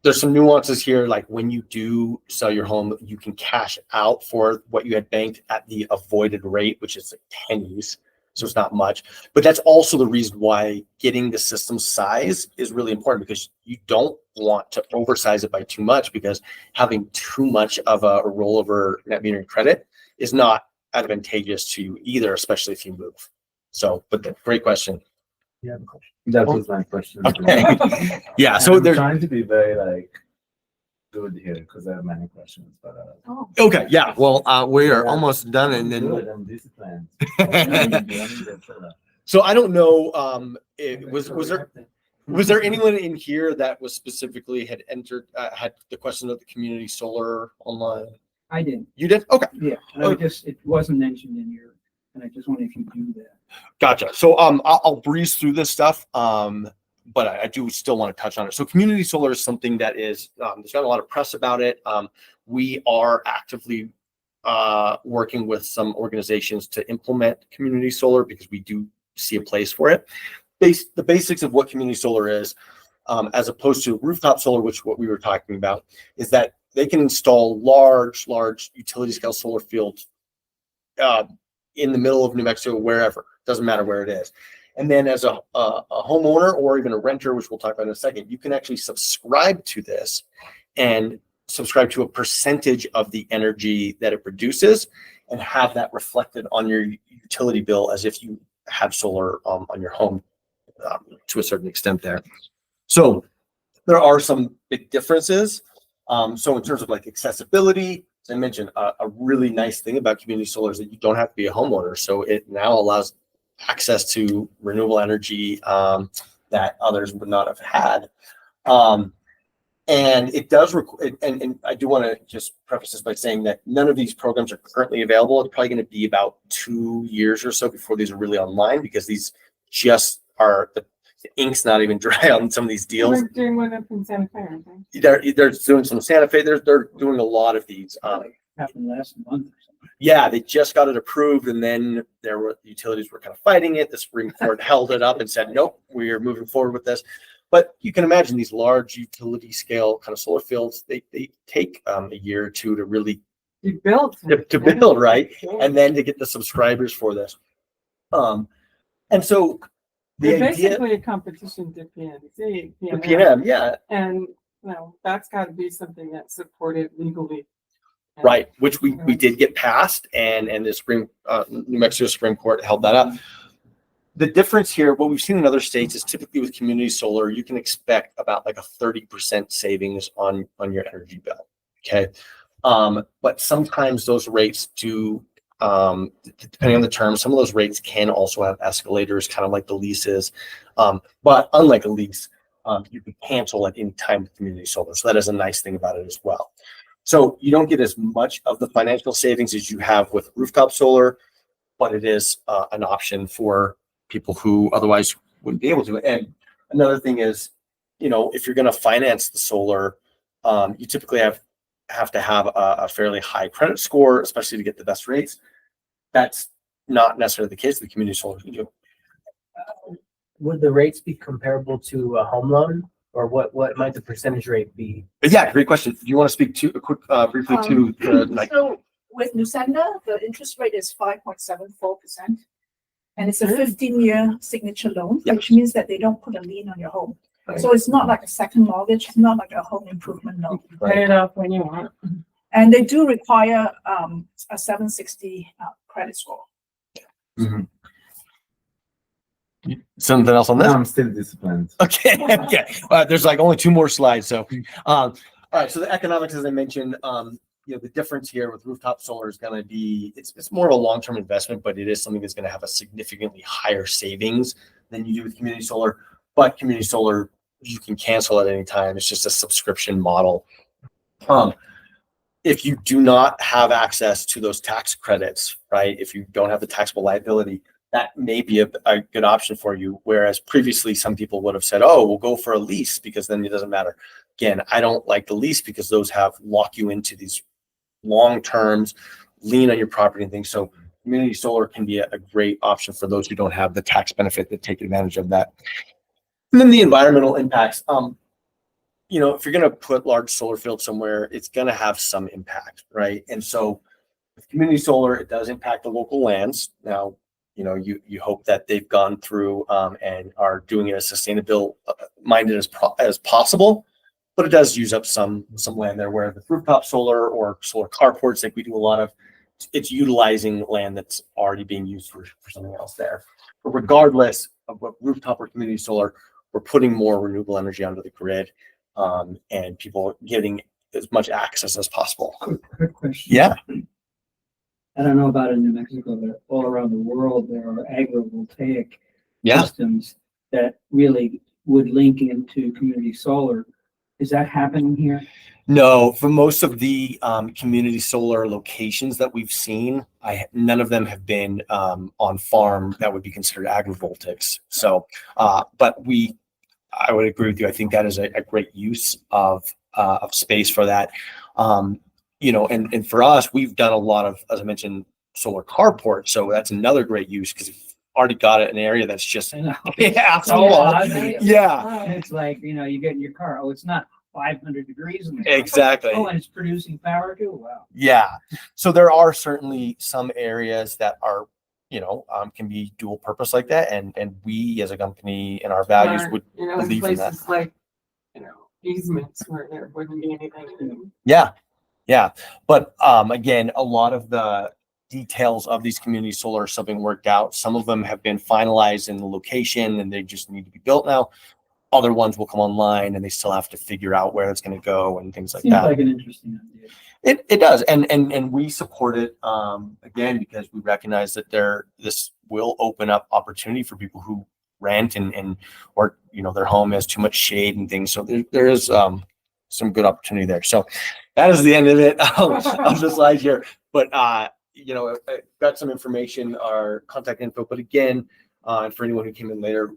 There's some nuances here, like when you do sell your home, you can cash out for what you had banked at the avoided rate, which is like pennies. So it's not much, but that's also the reason why getting the system size is really important, because you don't want to oversize it by too much, because having too much of a rollover net metering credit is not advantageous to you either, especially if you move. So, but great question. Yeah, that was my question. Okay. Yeah. So I'm there's trying to be very good here because I have many questions, but okay. Yeah. Well, we are Yeah. almost done, and good then and disciplined. so I don't know. Was there anyone in here that was specifically had entered had the question of the community solar online? I didn't. You did? Okay. Yeah, and it wasn't mentioned in your, and I just wonder if you do that. Gotcha. So I'll breeze through this stuff, but I do still want to touch on it. So community solar is something that is there's got a lot of press about it. We are actively working with some organizations to implement community solar because we do see a place for it. The basics of what community solar is, as opposed to rooftop solar, which what we were talking about, is that they can install large utility scale solar fields in the middle of New Mexico, wherever, doesn't matter where it is. And then as a homeowner or even a renter, which we'll talk about in a second, you can actually subscribe to this and subscribe to a percentage of the energy that it produces and have that reflected on your utility bill as if you had solar on your home to a certain extent there. So there are some big differences. So in terms of like accessibility, as I mentioned, a really nice thing about community solar is that you don't have to be a homeowner. So it now allows access to renewable energy that others would not have had. And it does, and I do want to just preface this by saying that none of these programs are currently available. It's probably going to be about 2 years or so before these are really online, because these just are, the ink's not even dry on some of these deals. We're doing one up in Santa Fe, aren't they? They're doing some Santa Fe. They're doing a lot of these. Happened last month or something. Yeah, they just got it approved, and then utilities were kind of fighting it. The Supreme Court held it up and said, nope, we are moving forward with this. But you can imagine these large utility scale kind of solar fields, they take a year or two to really You built to build, right? And then to get the subscribers for this. And so the They're idea, basically a competition to PNC. the PNM, yeah, And that's got to be something that's supported legally. And- right, which we did get passed, and the New Mexico Supreme Court held that up. The difference here, what we've seen in other states, is typically with community solar, you can expect about like a 30% savings on your energy bill. Okay. But sometimes those rates do, depending on the term, some of those rates can also have escalators, kind of like the leases. But unlike a lease, you can cancel at any time with community solar. So that is a nice thing about it as well. So you don't get as much of the financial savings as you have with rooftop solar, but it is an option for people who otherwise wouldn't be able to. And another thing is, if you're going to finance the solar, you typically have to have a fairly high credit score, especially to get the best rates. That's not necessarily the case with community solar. You do. Would the rates be comparable to a home loan, or what might the percentage rate be? But yeah, great question. Do you want to speak to briefly to So with Nusenda, the interest rate is 5.74%. And it's a 15-year signature loan, Yep. which means that they don't put a lien on your home. So it's not like a second mortgage, it's not like a home improvement loan. Pay it off when you want. And they do require a 760 credit score. something else on No, this? I'm still disciplined. Okay, okay. There's like only 2 more slides. So, all right. So the economics, as I mentioned, the difference here with rooftop solar is going to be, it's more of a long-term investment, but it is something that's going to have a significantly higher savings than you do with community solar. But community solar, you can cancel at any time. It's just a subscription model. If you do not have access to those tax credits, right? If you don't have the taxable liability, that may be a good option for you. Whereas previously, some people would have said, oh, we'll go for a lease because then it doesn't matter. Again, I don't like the lease because those lock you into these long terms, lien on your property and things. So community solar can be a great option for those who don't have the tax benefit that take advantage of that. And then the environmental impacts. If you're going to put large solar fields somewhere, it's going to have some impact, right? And so with community solar, it does impact the local lands. Now, you hope that they've gone through and are doing it as sustainable minded as possible, but it does use up some land there. Where the rooftop solar or solar carports, like we do a lot of, it's utilizing land that's already being used for something else there. But regardless of what rooftop or community solar, we're putting more renewable energy onto the grid, and people getting as much access as possible. Quick question. Yeah. I don't know about in New Mexico, but all around the world, there are agrivoltaic Yeah. systems that really would link into community solar. Is that happening here? No, for most of the community solar locations that we've seen, none of them have been on farm that would be considered agrivoltaics. So, but I would agree with you. I think that is a great use of space for that. And for us, we've done a lot of, as I mentioned, solar carport. So that's another great use because you've already got it in an area that's just, I know. yeah, So odd. yeah, It's like, you get in your car, oh, it's not 500 degrees in the car. exactly. Oh, and it's producing power too? Wow. Yeah. So there are certainly some areas that are, can be dual purpose like that. And we as a company and our values would in believe in that. places like, easements where there wouldn't be anything. Yeah. Yeah. But again, a lot of the details of these community solar are something worked out. Some of them have been finalized in the location and they just need to be built now. Other ones will come online and they still have to figure out where it's going to go and things like Seems that. like an interesting idea. It does. And we support it again, because we recognize that this will open up opportunity for people who rent or their home has too much shade and things. So there is some good opportunity there. So that is the end of it of the slide here. But I got some information, our contact info. But again, and for anyone who came in later,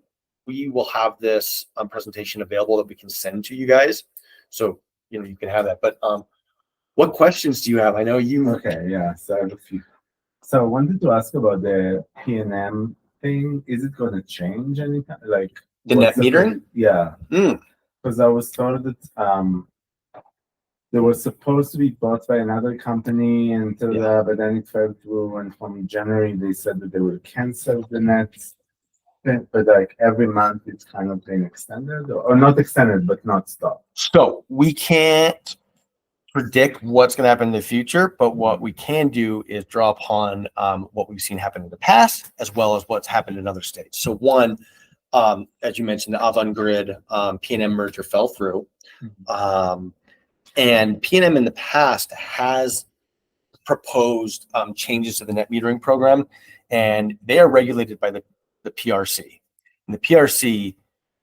we will have this presentation available that we can send to you guys. So you can have that. But what questions do you have? I know you. Okay, yeah. So I have a few. So I wanted to ask about the P&M thing. Is it going to change anytime? Like The net metering? Yeah. Mm. Because I was told that they were supposed to be bought by another company but then it fell through. And from January, they said that they will cancel the nets. But like every month, it's kind of been extended or not extended, but not stopped. So we can't predict what's going to happen in the future, but what we can do is draw upon what we've seen happen in the past, as well as what's happened in other states. So one, as you mentioned, the Avangrid P&M merger fell through. And P&M in the past has proposed changes to the net metering program, and they are regulated by the PRC. And the PRC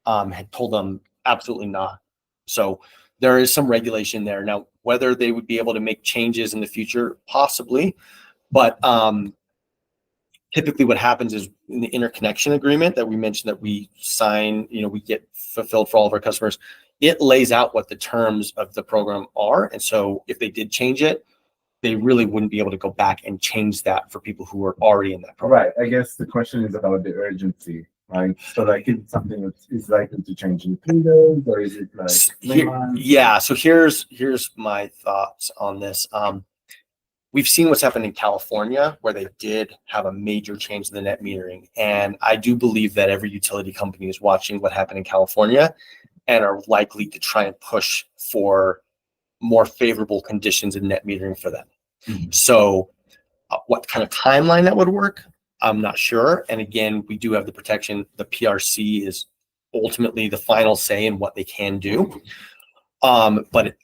had told them Absolutely not. So there is some regulation there. Now, whether they would be able to make changes in the future, possibly, but typically what happens is in the interconnection agreement that we mentioned that we sign, we get fulfilled for all of our customers, it lays out what the terms of the program are. And so if they did change it, they really wouldn't be able to go back and change that for people who are already in that program. Right. I guess the question is about the urgency, right? So like it's something that is likely to change in 3 days, or is it like 3 months? Yeah. So here's my thoughts on this. We've seen what's happened in California where they did have a major change in the net metering. And I do believe that every utility company is watching what happened in California and are likely to try and push for more favorable conditions in net metering for them. Mhm. So what kind of timeline that would work, I'm not sure. And again, we do have the protection. The PRC is ultimately the final say in what they can do. But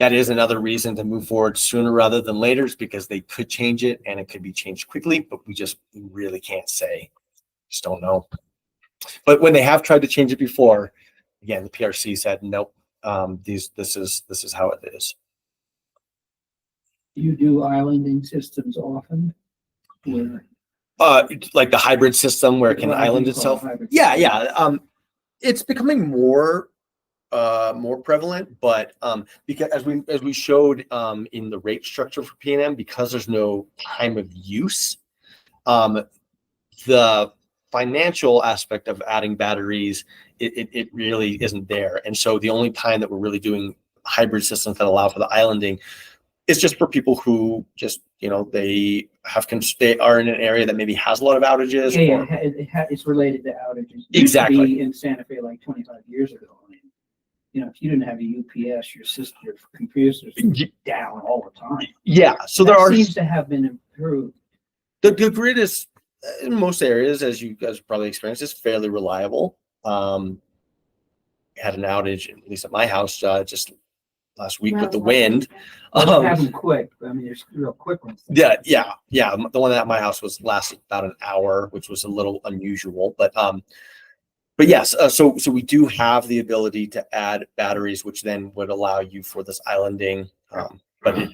that is another reason to move forward sooner rather than later, is because they could change it and it could be changed quickly, but we really can't say. Just don't know. But when they have tried to change it before, again, the PRC said, nope, this is how it is. You do islanding systems often? Where Like the hybrid system where it can What I island do call itself. hybrid Yeah, system. yeah. It's becoming more prevalent, but because as we showed in the rate structure for P&M, because there's no time of use, the financial aspect of adding batteries, it really isn't there. And so the only time that we're really doing hybrid systems that allow for the islanding is just for people who just, they are in an area that maybe has a lot of outages. Yeah, or- it's related to outages. It used to Exactly. be in Santa Fe like 25 years ago. I mean, if you didn't have a UPS, your computers were down all the time. Yeah. So That there are seems to have been improved. the grid is in most areas, as you guys probably experienced, is fairly reliable. Had an outage, at least at my house, just last week with the wind. Well, have them quick. I mean, there's real quick ones. Yeah. The one at my house lasted about an hour, which was a little unusual, but yes. So we do have the ability to add batteries, which then would allow you for this islanding. But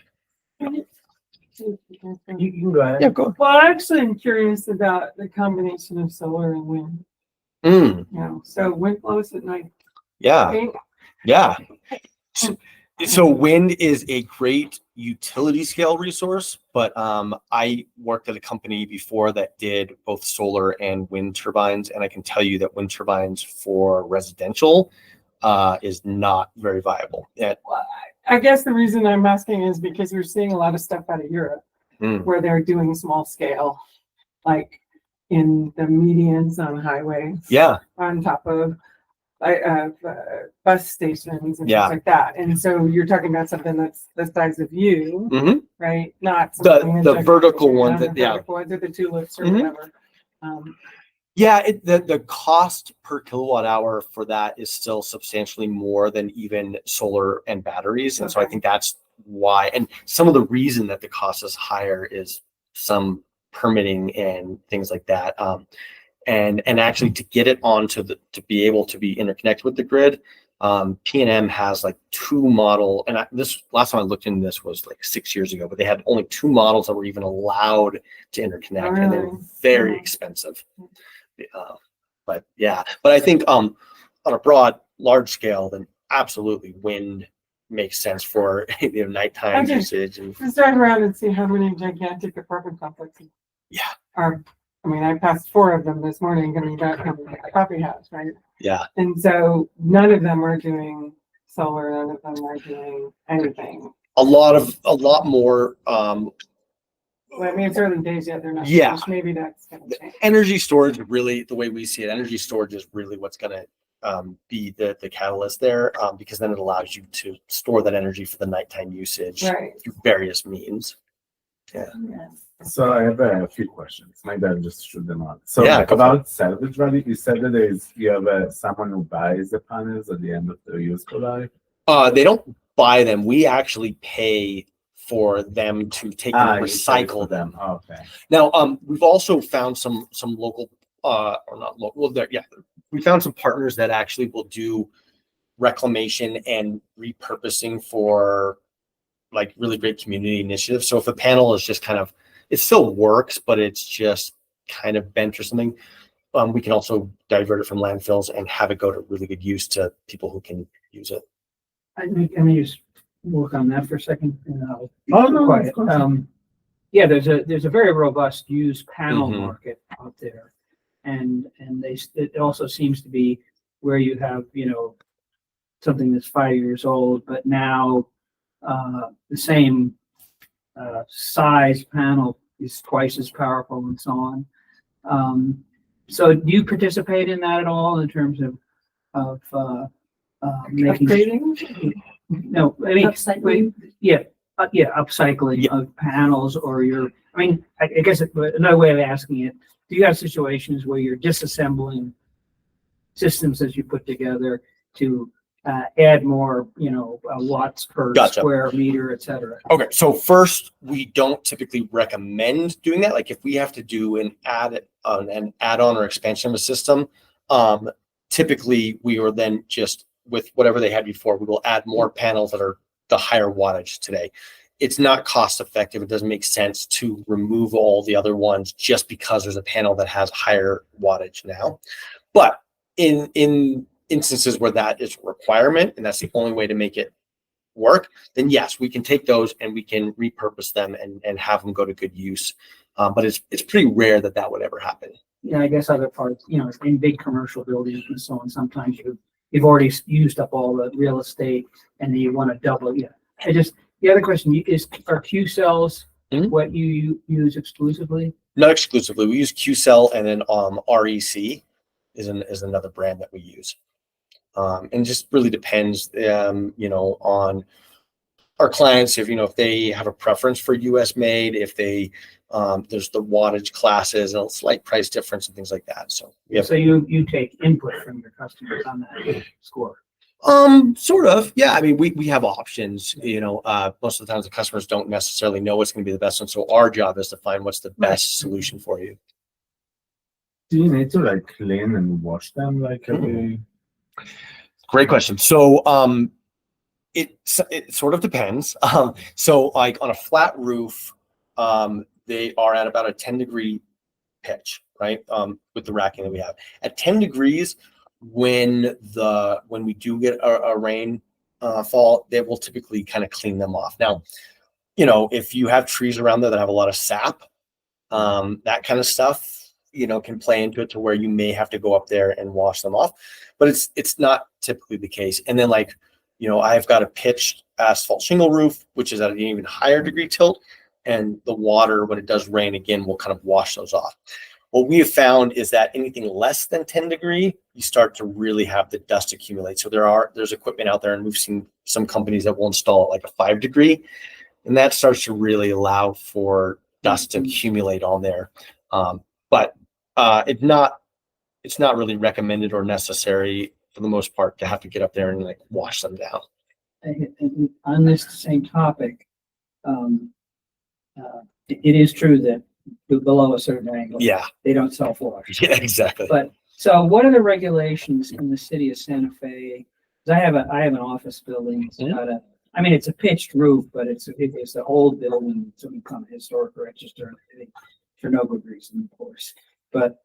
You can go ahead. yeah, go. Well, actually, I'm curious about the combination of solar and wind. So wind blows at night. Yeah. Right? Yeah. So wind is a great utility scale resource, but I worked at a company before that did both solar and wind turbines, and I can tell you that wind turbines for residential is not very viable. Well, I guess the reason I'm asking is because we're seeing a lot of stuff out of Europe where they're doing small scale, like in the medians on highways, on top of bus stations and things like that. And so you're talking about something that's the size of you, right? Not something the vertical one the vertical ones or the tulips or whatever. The cost per kilowatt hour for that is still substantially more than even solar and batteries. And so I think that's why, and some of the reason that the cost is higher is some permitting and things like that. And actually to get it onto to be able to be interconnected with the grid, P&M has like 2 model, and this last time I looked into this was like 6 years ago, but they had only 2 models that were even allowed to interconnect, and they're very expensive. But I think on a large scale, then absolutely wind makes sense for nighttime usage. And just drive around and see how many gigantic apartment complexes. I passed 4 of them this morning coming back from the coffee house, right? Yeah. And so none of them are doing solar, none of them are doing anything. A lot more. It's early days yet. They're not. Yeah. Finished. Maybe that's going to change. Energy storage, really, the way we see it, energy storage is really what's going to be the catalyst there, because then it allows you to store that energy for the nighttime usage through various means. Yeah. So I have a few questions. Maybe I'll just shoot them out. So go about salvage value, you said that you have someone who buys the panels at the end of the useful life. They don't buy them. We actually pay for them to take them and recycle them. Oh, okay. Now, we've also found some local, or not local, we found some partners that actually will do reclamation and repurposing for like really great community initiatives. So if a panel is just kind of, it still works, but it's just kind of bent or something, we can also divert it from landfills and have it go to really good use to people who can use it. I mean, just work on that for a second and I'll be Oh, no, quiet. of course. Yeah, there's a very robust used panel Mhm. market out there. And it also seems to be where you have, something that's 5 years old, but now, the same, size panel is twice as powerful and so on. So do you participate in that at all in terms of making? Upgrading? No, I mean, Upcycling? yeah, upcycling Yeah. of panels or I guess another way of asking it, do you have situations where you're disassembling systems that you put together to add more, watts per Gotcha. square meter, et cetera? Okay, so first, we don't typically recommend doing that. Like if we have to do an add-on or expansion of a system, typically we are then just with whatever they had before, we will add more panels that are the higher wattage today. It's not cost effective. It doesn't make sense to remove all the other ones just because there's a panel that has higher wattage now. But in instances where that is a requirement and that's the only way to make it work, then yes, we can take those and we can repurpose them and have them go to good use. But it's pretty rare that would ever happen. I guess other parts, in big commercial buildings and so on, sometimes you've already used up all the real estate and then you want to double. Yeah. The other question are Q cells what you use exclusively? Not exclusively. We use Q-Cell, and then REC is another brand that we use. And just really depends, on our clients, if they have a preference for US made, if they, there's the wattage classes and a slight price difference and things like that. So So you take input from your customers on that score. Sort of, yeah. I mean, we have options, most of the times the customers don't necessarily know what's going to be the best one. So our job is to find what's the best solution for you. Do you need to clean and wash them every? Great question. So, it sort of depends. So like on a flat roof, they are at about a 10-degree pitch, right? With the racking that we have at 10 degrees, when we do get a rain fall, they will typically kind of clean them off. Now, if you have trees around there that have a lot of sap, that kind of stuff, can play into it to where you may have to go up there and wash them off, but it's not typically the case. And then I've got a pitched asphalt shingle roof, which is at an even higher degree tilt, and the water, when it does rain again, will kind of wash those off. What we have found is that anything less than 10 degree, you start to really have the dust accumulate. So there's equipment out there, and we've seen some companies that will install it like a 5 degree, and that starts to really allow for dust to accumulate on there. But it's not really recommended or necessary for the most part to have to get up there and wash them down. And on this same topic, it is true that below a certain angle, Yeah. they don't self-wash. Yeah, exactly. But so what are the regulations in the city of Santa Fe? 'Cause I have an office building. It's it's a pitched roof, but it's an old building, some kind of historic register for no good reason, of course. But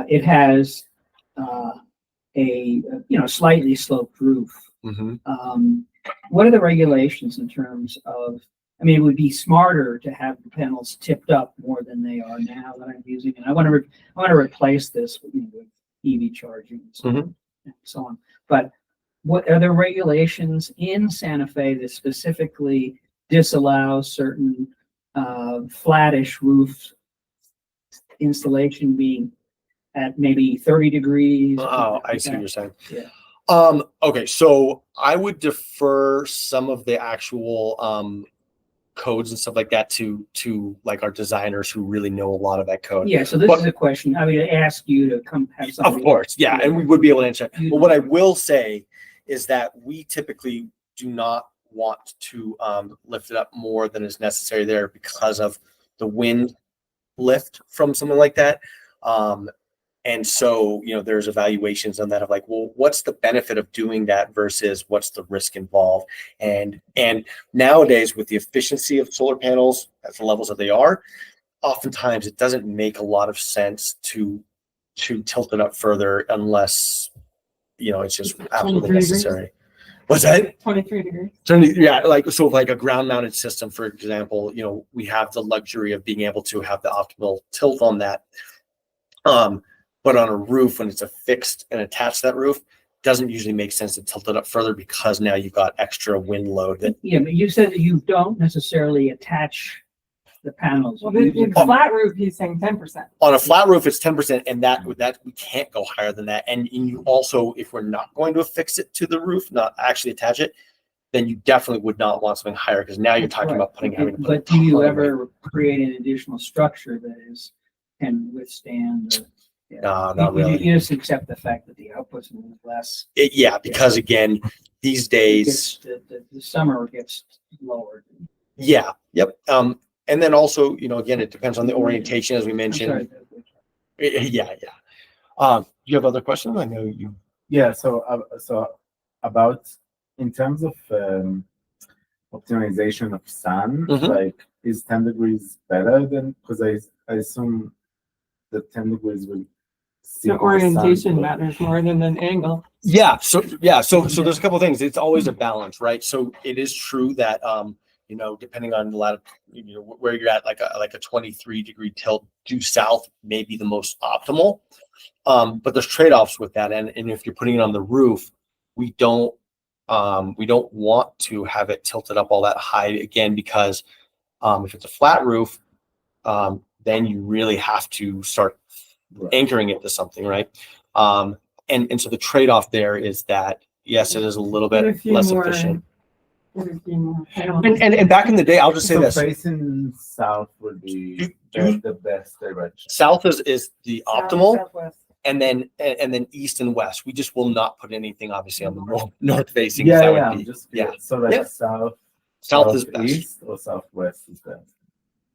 it has a slightly sloped roof. What are the regulations in terms of? It would be smarter to have the panels tipped up more than they are now that I'm using, and I want to replace this with EV charging and so on. But what are the regulations in Santa Fe that specifically disallow certain flattish roof installation being at maybe 30 degrees? Oh, I see what you're saying. Yeah. Okay, so I would defer some of the actual codes and stuff like that to our designers who really know a lot of that code. Yeah, so this is a question. I ask you to come have somebody. Of course, yeah, and we would be able to answer. But what I will say is that we typically do not want to lift it up more than is necessary there because of the wind lift from something like that. And so, there's evaluations on that of like, well, what's the benefit of doing that versus what's the risk involved? And nowadays, with the efficiency of solar panels at the levels that they are, oftentimes it doesn't make a lot of sense to tilt it up further unless, it's just absolutely 23 degrees. necessary. What's that? 23 degrees. Yeah, like a ground mounted system, for example, we have the luxury of being able to have the optimal tilt on that. But on a roof, when it's affixed and attached to that roof, doesn't usually make sense to tilt it up further because now you've got extra wind load. That Yeah, but you said that you don't necessarily attach the panels. Well, You the use- flat roof, he's saying 10%. on a flat roof, it's 10%, and that we can't go higher than that. And you also, if we're not going to affix it to the roof, not actually attach it, then you definitely would not want something higher because now you're talking about having to put. But do you ever create an additional structure that can withstand the? No, not You really. you just accept the fact that the output's a little less. Yeah, because again, these days, The summer gets lowered. yeah, yep. And then also, again, it depends on the orientation, as we I'm mentioned. sorry. Yeah. You have other questions? I know you. Yeah, so about in terms of optimization of sun, Mhm. like is 10 degrees better than, because I assume the 10 degrees will see The more sun. orientation matters more than an angle. Yeah. So there's a couple of things. It's always a balance, right? So it is true that depending on a lot of where you're at, like a 23-degree tilt due south may be the most optimal. But there's trade-offs with that, and if you're putting it on the roof, we don't want to have it tilted up all that high again because if it's a flat roof, then you really have to start anchoring it to something, right? And so the trade-off there is that yes, it is a little But a bit few less more- efficient. but a few more panels. And back in the day, I'll just say So this: facing south would be the best direction. south is the optimal, Southwest. and then east and west. We just will not put anything obviously on the north facing. Yeah, That would yeah. be- Just yeah. so like Yeah. south is best. east or southwest is best.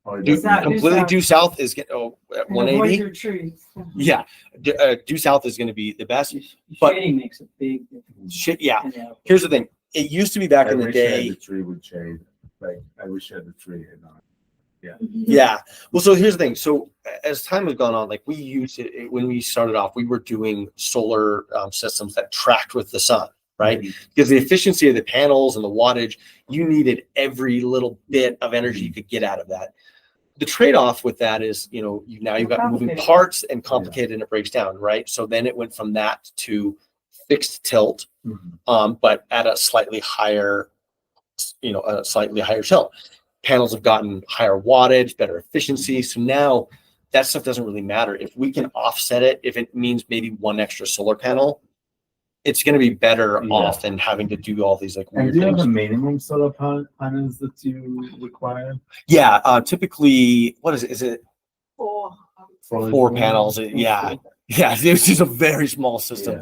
Or Due, just South- completely south. due south is at And avoid 180. your trees. Yeah, due south is going to be the best. But- Shading makes a big difference. Shit, yeah. in the output. Here's the thing: it used to be back I in the wish I had day. the tree would shade. Like I wish I had the tree. Yeah. Well, so here's the thing. So as time has gone on, like we used it when we started off, we were doing solar systems that tracked with the sun, right? Because the efficiency of the panels and the wattage, you needed every little bit of energy you could get out of that. The trade-off with that is, you've got moving Complicated. parts and complicated and it breaks down, right? So then it went from that to fixed tilt, but at a slightly higher, tilt. Panels have gotten higher wattage, better efficiency. So now that stuff doesn't really matter. If we can offset it, if it means maybe one extra solar panel, it's going to be better Yeah. off than having to do all these like And weird do you have things. a minimum solar panels that you require? Yeah, typically, what is it? Is it Four. 4 panels? Yeah. Yeah, it's just a very small system.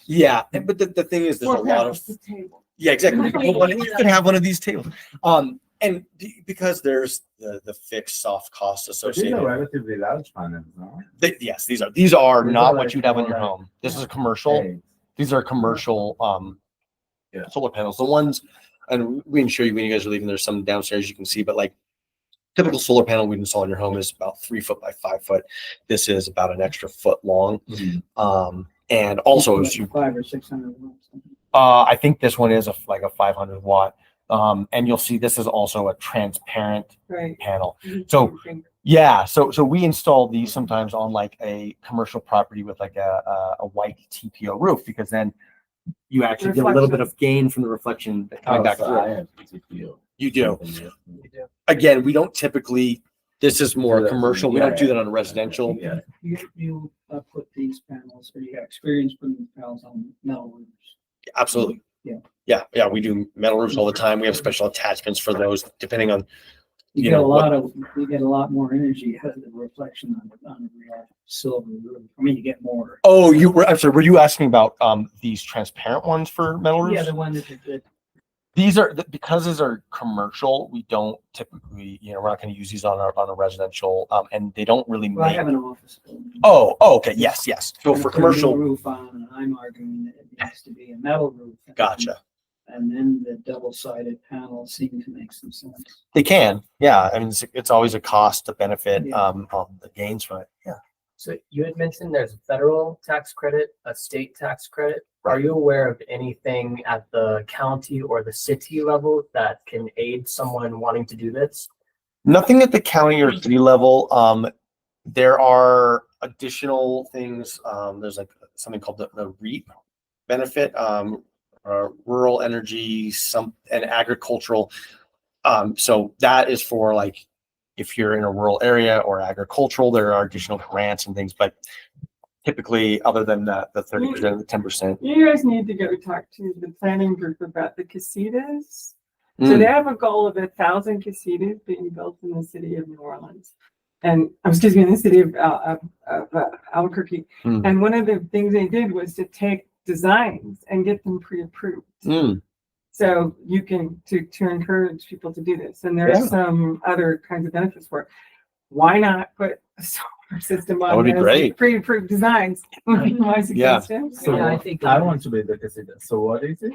Yeah. But the thing is, there's Four a lot panels of to table. yeah, exactly. You can have one of these tables, and because there's the fixed soft cost But these associated. are relatively large panels, no? Yes, these are These are not like what you'd have on your more like- home. This is a commercial. Hey, These are commercial Yeah. solar panels. The ones, and we can show you when you guys are leaving. There's some downstairs you can see, but like typical solar panel we'd install in your home is about 3 foot by 5 foot. This is about an extra foot long. And also, as you 500 or 600 watts. I think this one is like a 500 watt. And you'll see this is also a transparent Right. panel. So yeah, so we install these sometimes on like a commercial property with like a white TPO roof because then you actually get a little bit of gain from the reflection coming back so through. I have TPO. You do. Again, we don't typically. This is more Yeah, commercial. We yeah, don't do yeah. that on residential. Yeah. You put these panels, or you got experience putting these panels on metal roofs. Absolutely. Yeah. Yeah. We do metal roofs all the time. We have special attachments for those, depending on. You You get a know, you get a lot more energy out of the reflection on a real silver roof. I mean, you get more. Oh, I'm sorry. Were you asking about these transparent ones for metal roofs? Yeah, the one that Because these are commercial, we don't typically, we're not going to use these on a residential, and they don't really Well, I make. have an office building. Oh, okay, yes. So for Put a new commercial, Roof on, and I'm arguing that it needs to be a metal roof. gotcha. And then the double-sided panels seem to make some sense. They can, yeah. I mean, it's always a cost to benefit, Yeah. the gains from it. Yeah. So you had mentioned there's a federal tax credit, a state tax credit. Are Right. you aware of anything at the county or the city level that can aid someone wanting to do this? Nothing at the county or city level. There are additional things. There's like something called the REAP benefit, rural energy, and agricultural. So that is for like if you're in a rural area or agricultural, there are additional grants and things, but typically other than the 30%, the 10%. You guys need to go talk to the planning group about the casitas. So they have a goal of 1,000 casitas being built in the city of New Orleans. And, excuse me, in the city of Albuquerque. Mm. And one of the things they did was to take designs and get them pre-approved. Mm. So you can, to encourage people to do this. And there's Yeah. some other kinds of benefits for it. Why not put a solar system on? That would be those great. Pre-approved designs. My suggestion. So Yeah, I think I want to be the casita. So what is it?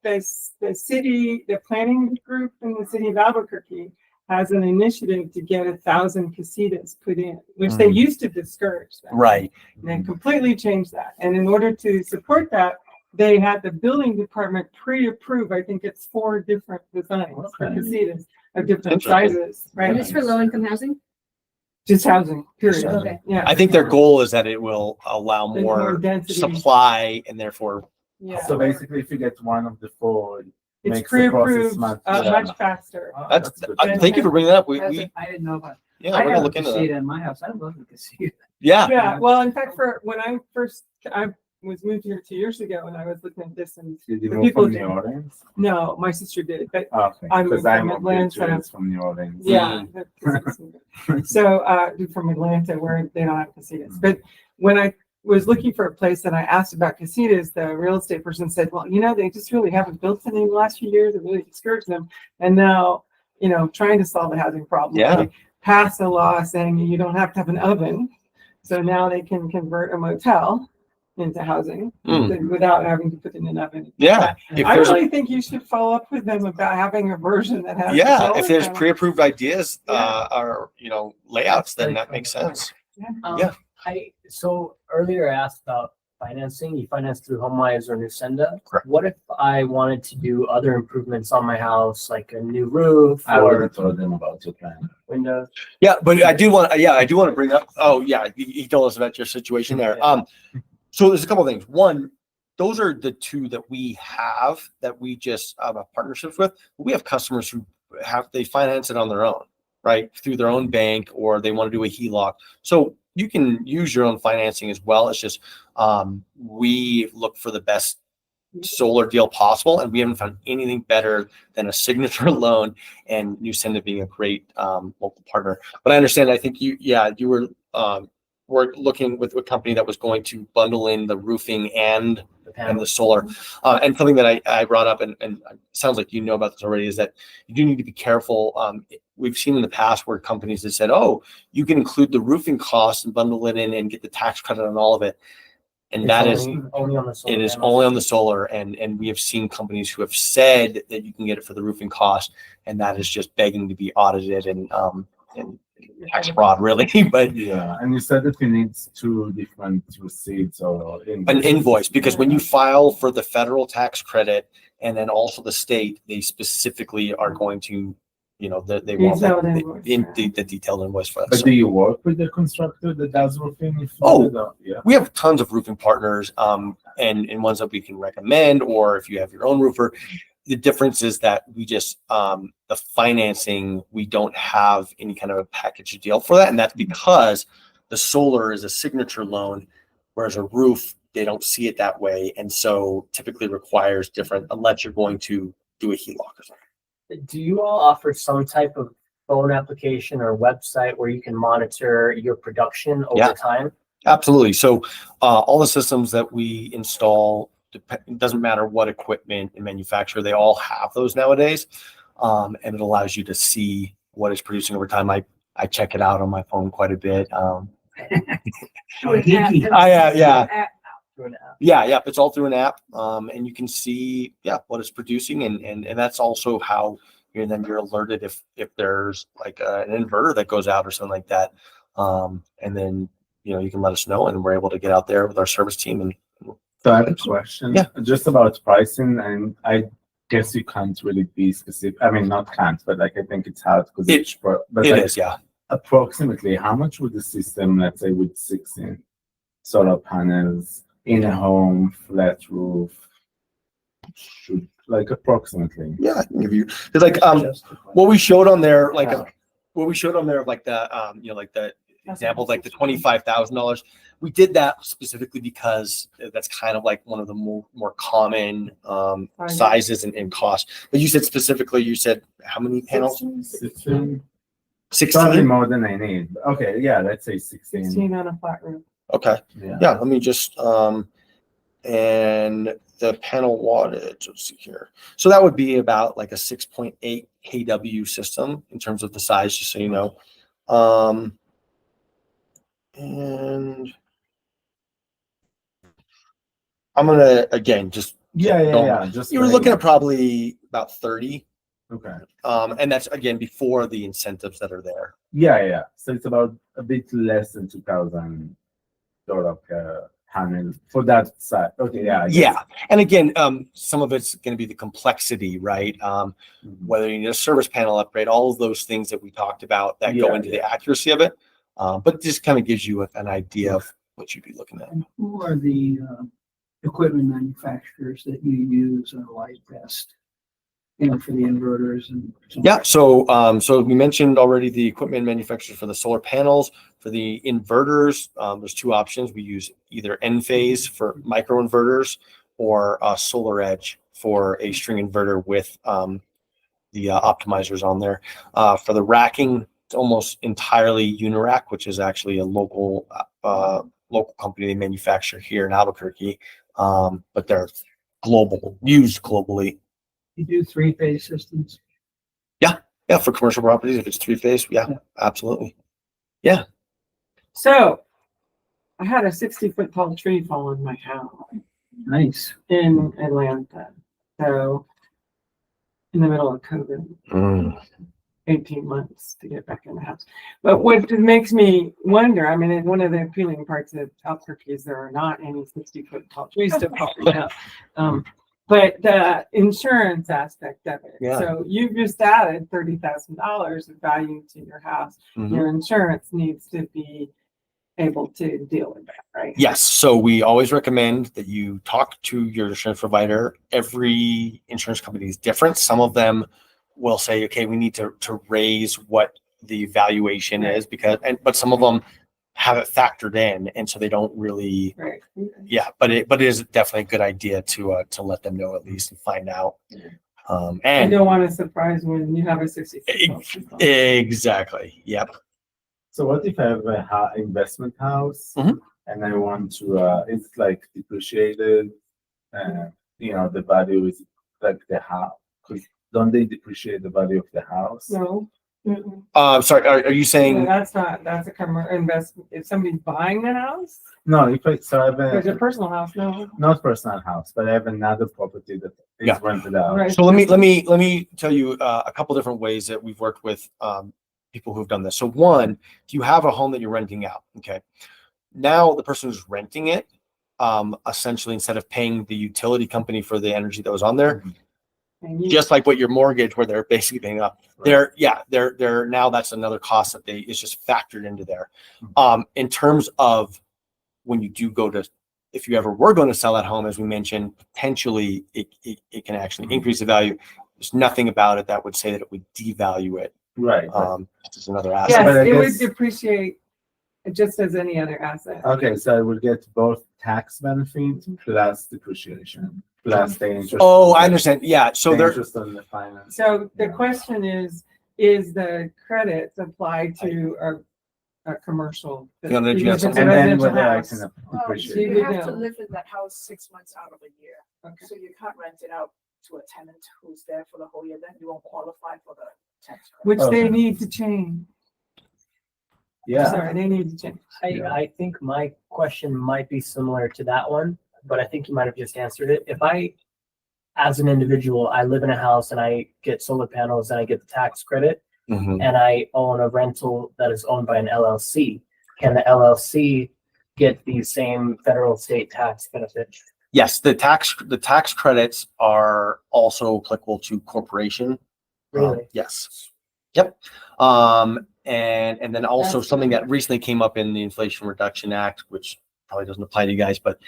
The city, the planning group in the city of Albuquerque has an initiative to get 1,000 casitas put in, which they used to discourage them. Right. And they completely changed that. And in order to support that, they had the building department pre-approve, I think it's 4 different designs for Okay. casitas of different Interesting. sizes, And right? it's for low income housing? Just housing, period. Okay. Yeah. I think their goal is that it will allow There's more more density. supply and therefore, Yeah. So basically, if you get one of the 4, It's makes the process pre-approved much- much faster. that's, good. thank you for bringing that up. We I didn't know about. yeah, I we're gonna have a look into that. casita in my house. I love the casita. Yeah. Yeah, well, in fact, when I was moved here 2 years ago and I was looking at this and Did you the move people from do- New Orleans? no, my sister did, but Okay, I'm because from I'm Atlanta. from New Orleans. yeah. So, from Atlanta where they don't have casitas. But when I was looking for a place and I asked about casitas, the real estate person said, well, they just really haven't built any in the last few years. It really discouraged them. And now, trying to solve the housing problem. Yeah. They passed a law saying you don't have to have an oven. So now they can convert a motel into housing without having to put in an oven. Yeah. If I there's really think you should follow up with them about having a version that has. yeah, solar if there's panels. pre-approved ideas Yeah. or layouts, then Very that makes cool. sense. Yeah. So earlier I asked about financing. You finance through HomeWise or Nusenda. Correct. What if I wanted to do other improvements on my house, like a new roof I would or have told them about your plan. windows? Yeah, but I do want to bring up. Oh yeah, he told us about your situation there. Yeah. So there's a couple of things. One, those are the 2 that we have that we just have partnerships with. We have customers who they finance it on their own, right, through their own bank, or they want to do a HELOC. So you can use your own financing as well. It's just we look for the best solar deal possible, and we haven't found anything better than a signature loan, and Nusenda being a great local partner. But I understand. I think you were looking with a company that was going to bundle in the roofing and the solar. And something that I brought up, and it sounds like you know about this already, is that you do need to be careful. We've seen in the past where companies have said, oh, you can include the roofing costs and bundle it in and get the tax credit on all of it. And It's that is, only on the solar it is panels. only on the solar. And we have seen companies who have said that you can get it for the roofing cost, and that is just begging to be audited and tax fraud, really. But Yeah, and you said that you need 2 different receipts or an invoice, because when you file for the federal tax credit and then also the state, they specifically are going to, they want Detailed invoice, the detailed invoice for that. But So do you work with the constructor that does roofing? If Oh. you do? Yeah. we have tons of roofing partners, and ones that we can recommend, or if you have your own roofer. The difference is that we just, the financing, we don't have any kind of a package deal for that. And that's because the solar is a signature loan, whereas a roof, they don't see it that way. And so typically requires different, unless you're going to do a HELOC or something. Do you all offer some type of phone application or website where you can monitor your production over Yeah. time? Absolutely. So all the systems that we install it doesn't matter what equipment and manufacturer, they all have those nowadays. And it allows you to see what it's producing over time. I check it out on my phone quite a bit. Geeky. Yeah. It's all through an app. And you can see, what it's producing. And that's also how then you're alerted if there's like an inverter that goes out or something like that. And then, you can let us know and we're able to get out there with our service team. And so I have a question. Yeah. Just about pricing, and I guess you can't really be specific. I mean, not can't, but like I think it's hard because it is, yeah. Approximately, how much would the system, let's say with 16 solar panels in a home, flat roof, should like approximately? Yeah, I can give you like what we showed on there, like what we showed on there, like the like the example, like the $25,000. We did that specifically because that's kind of like one of the more common sizes and cost. But you said specifically, how many panels? 16. 16? Probably more than I need. Okay, yeah, let's say 16. 16 on a flat roof. Okay. Yeah. Yeah, let me just and the panel wattage, let's see here. So that would be about like a 6.8 kW system in terms of the size, just so you know. And I'm gonna again just Just you were looking at probably about 30. Okay. And that's again before the incentives that are there. Yeah. So it's about a bit less than $2,000 per panel for that side. Okay, yeah. Yeah. And again, some of it's going to be the complexity, right? Whether you need a service panel upgrade, all of those things that we talked about that go into the accuracy of it. But it just kind of gives you an idea of what you'd be looking at. And who are the equipment manufacturers that you use or like best? For the inverters and so we mentioned already the equipment manufacturers for the solar panels. For the inverters, there's two options. We use either Enphase for micro inverters or Solar Edge for a string inverter with the optimizers on there. For the racking, it's almost entirely Unirac, which is actually a local company they manufacture here in Albuquerque, but they're used globally. You do 3-phase systems? Yeah, for commercial properties, if it's 3-phase, absolutely. Yeah. So I had a 60-foot tall tree fall on my house. Nice. In Atlanta. So in the middle of COVID, 18 months to get back in the house. But what makes me wonder, I mean, one of the appealing parts of Albuquerque is there are not any 60-foot tall trees to fall down. But the insurance aspect of it. Yeah. So you've just added $30,000 of value to your house. Your insurance needs to be able to deal with that, right? Yes. So we always recommend that you talk to your insurance provider. Every insurance company is different. Some of them will say, okay, we need to raise what the valuation is but some of them have it factored in, and so they don't really. Right. But it is definitely a good idea to let them know at least and find out. I And don't want to surprise when you have a 60. exactly. Yep. So what if I have a investment house and I want to? It's like depreciated, the value is like the house. Don't they depreciate the value of the house? No. Sorry, are you saying that's a commercial investment? If somebody's buying the house, No, if I have there's a personal house, no. not personal house, but I have another property that is rented out. Right. so? Let me tell you a couple different ways that we've worked with people who've done this. So one, if you have a home that you're renting out, okay, now the person who's renting it, essentially instead of paying the utility company for the energy that was on there. Just like what your mortgage, where they're basically paying up, they're now that's another cost that is just factored into there. In terms of when you do if you ever were going to sell that home, as we mentioned, potentially it can actually increase the value. There's nothing about it that would say that it would devalue it. Right. It's another asset. Yes, it would guess- depreciate just as any other asset. Okay, so I would get both tax benefits plus depreciation plus the interest. Oh, I understand. Yeah. So the there. interest on the finance. So the question is the credits applied to a commercial? Yeah, did you have Because it's something? a And then residential whether I house. can Well, depreciate. you have to live in that house 6 months out of a year. Okay. So you can't rent it out to a tenant who's there for the whole year, then you won't qualify for the tax credit. Which they Okay. need to change. Yeah. Sorry, they need to change. I think my question might be similar to that one, but I think you might have just answered it. If I, as an individual, I live in a house and I get solar panels and I get the tax credit, Mhm. and I own a rental that is owned by an LLC, can the LLC get the same federal state tax benefits? Yes, the tax credits are also applicable to corporation. Really? Yes. Yep. And then also That's something good. that recently came up in the Inflation Reduction Act, which probably doesn't apply to you guys, but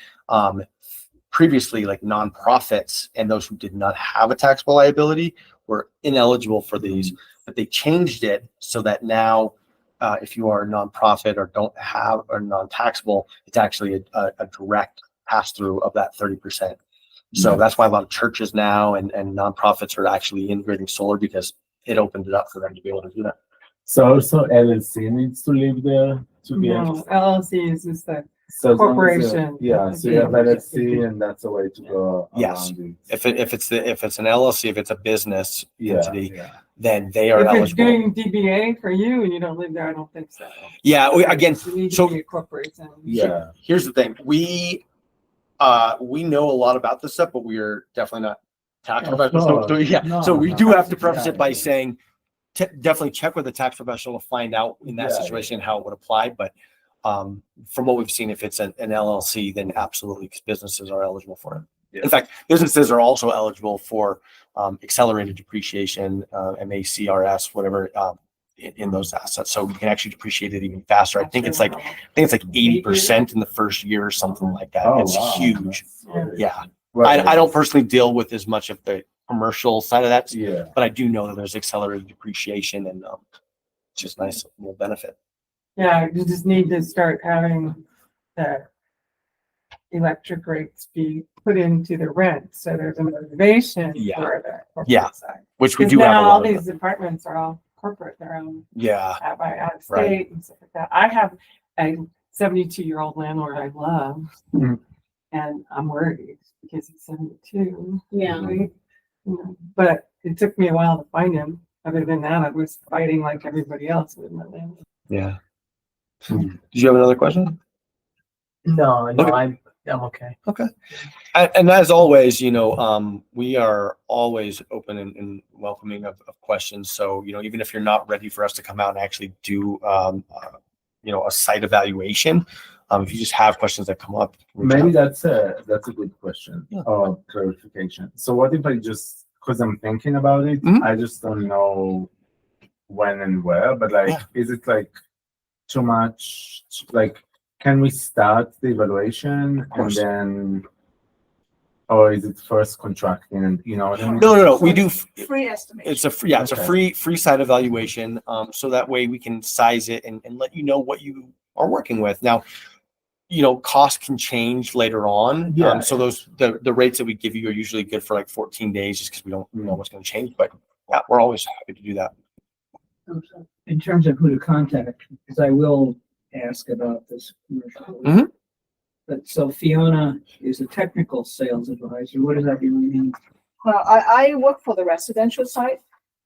previously, like nonprofits and those who did not have a taxable liability were ineligible for these, but they changed it so that now, if you are a nonprofit or don't have or non-taxable, it's actually a direct pass through of that 30%. So that's why a lot of churches now and nonprofits are actually integrating solar, because it opened it up for them to be able to do that. So also LLC needs to live there to be able. No, LLC is just a So as long as corporation. Yeah, so you have LLC and that's a way to go Yes. around it. If it's an LLC, if it's a business Yeah, entity, yeah. then they are If it's eligible. doing DBA for you and you don't live there, I don't think so. Yeah, again, You need so to be a corporation. Yeah. here's the thing. We know a lot about this stuff, but we are definitely not tax Of professionals. So course. yeah, No, so we no, do have to yeah, preface it by yeah. saying definitely check with a tax professional to find out in that Yeah, situation how it would apply. But from what we've seen, if it's an LLC, then absolutely, because businesses are eligible for it. Yeah. In fact, businesses are also eligible for accelerated depreciation, MACRS, whatever, in those assets. So we can actually depreciate it even faster. I think it's like 80% in the first year or something like that. Oh, It's wow. huge. That's really- Yeah. Right. I don't personally deal with as much of the commercial side of that, Yeah. but I do know that there's accelerated depreciation, and it's just nice little benefit. Yeah, you just need to start having the electric rates be put into the rent, so there's a motivation Yeah. for the corporate Yeah. side. Which we Because do have a now all lot of. these apartments are all corporate, they're owned Yeah. by out of Right. state and stuff like that. I have a 72-year-old landlord I love, Mhm. and I'm worried because he's 72. Yeah. right? You know, but it took me a while to find him. Other than that, I was fighting like everybody else with my landlord. Yeah. Did you have another question? No, Okay. I'm okay. And as always, we are always open and welcoming of questions. So, even if you're not ready for us to come out and actually do, a site evaluation, if you just have questions that come up, reach Maybe out. that's a good question Yeah. or clarification. So what if I just, because I'm thinking about it, Mhm. I just don't know when and where, but like, Yeah. is it like too much? Like, can we start the evaluation and course. then, or is it first contracting and what I mean? No. We do. Free estimation. It's a Okay. free site evaluation. So that way we can size it and let you know what you are working with. Now, costs can change later on. Yeah. So the rates that we give you are usually good for like 14 days, just because we don't know what's going to change. But yeah, we're always happy to do that. In terms of who to contact, because I will ask about this commercial. Mhm. But so Fiona is a technical sales advisor. What does that really mean? Well, I work for the residential side,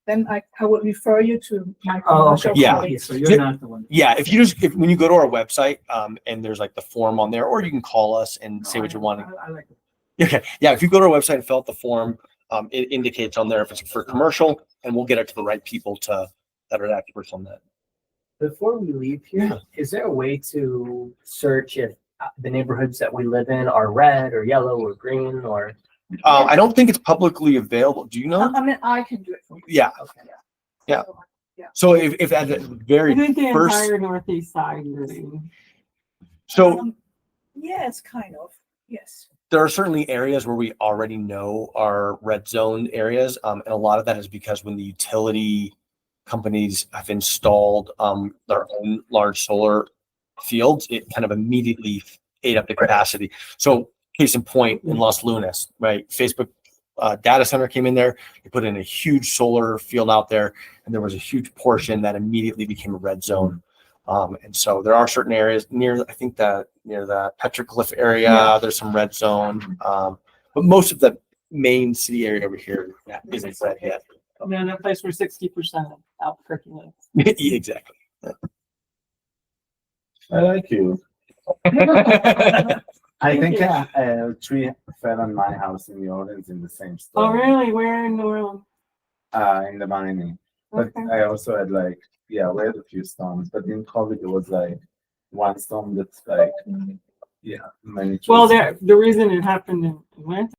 then I would refer you to my Oh, commercial okay. Yeah. colleagues. So you're not the one. Yeah, when you go to our website, and there's like the form on there, or you can call us and say what you want. I like it. Okay, yeah, if you go to our website and fill out the form, it indicates on there if it's for commercial, and we'll get it to the right people that are experts on that. Before we leave here, is there a way to search if the neighborhoods that we live in are red or yellow or green or? I don't think it's publicly available. Do you know? I mean, I can do it for you. Yeah. Okay. Yeah. Yeah. So if at the very I think the first, entire northeast side really. so Yes, kind of. Yes. there are certainly areas where we already know are red zone areas, and a lot of that is because when the utility companies have installed their own large solar fields, it kind of immediately ate up the capacity. So case in point, in Los Lunas, right? Facebook data center came in there, they put in a huge solar field out there, and there was a huge portion that immediately became a red zone. And so there are certain areas near the petroglyph area, there's some red zone. But most of the main city area over here isn't set yet. I mean, that place where 60% out percolates. Exactly. I like you. I think a tree fell on my house in New Orleans in the same Oh, storm. really? Where in New Orleans? In the mining. But Okay. I also had like, we had a few storms, but in COVID it was like one storm that's like, many trees. Well, the reason it happened in Atlanta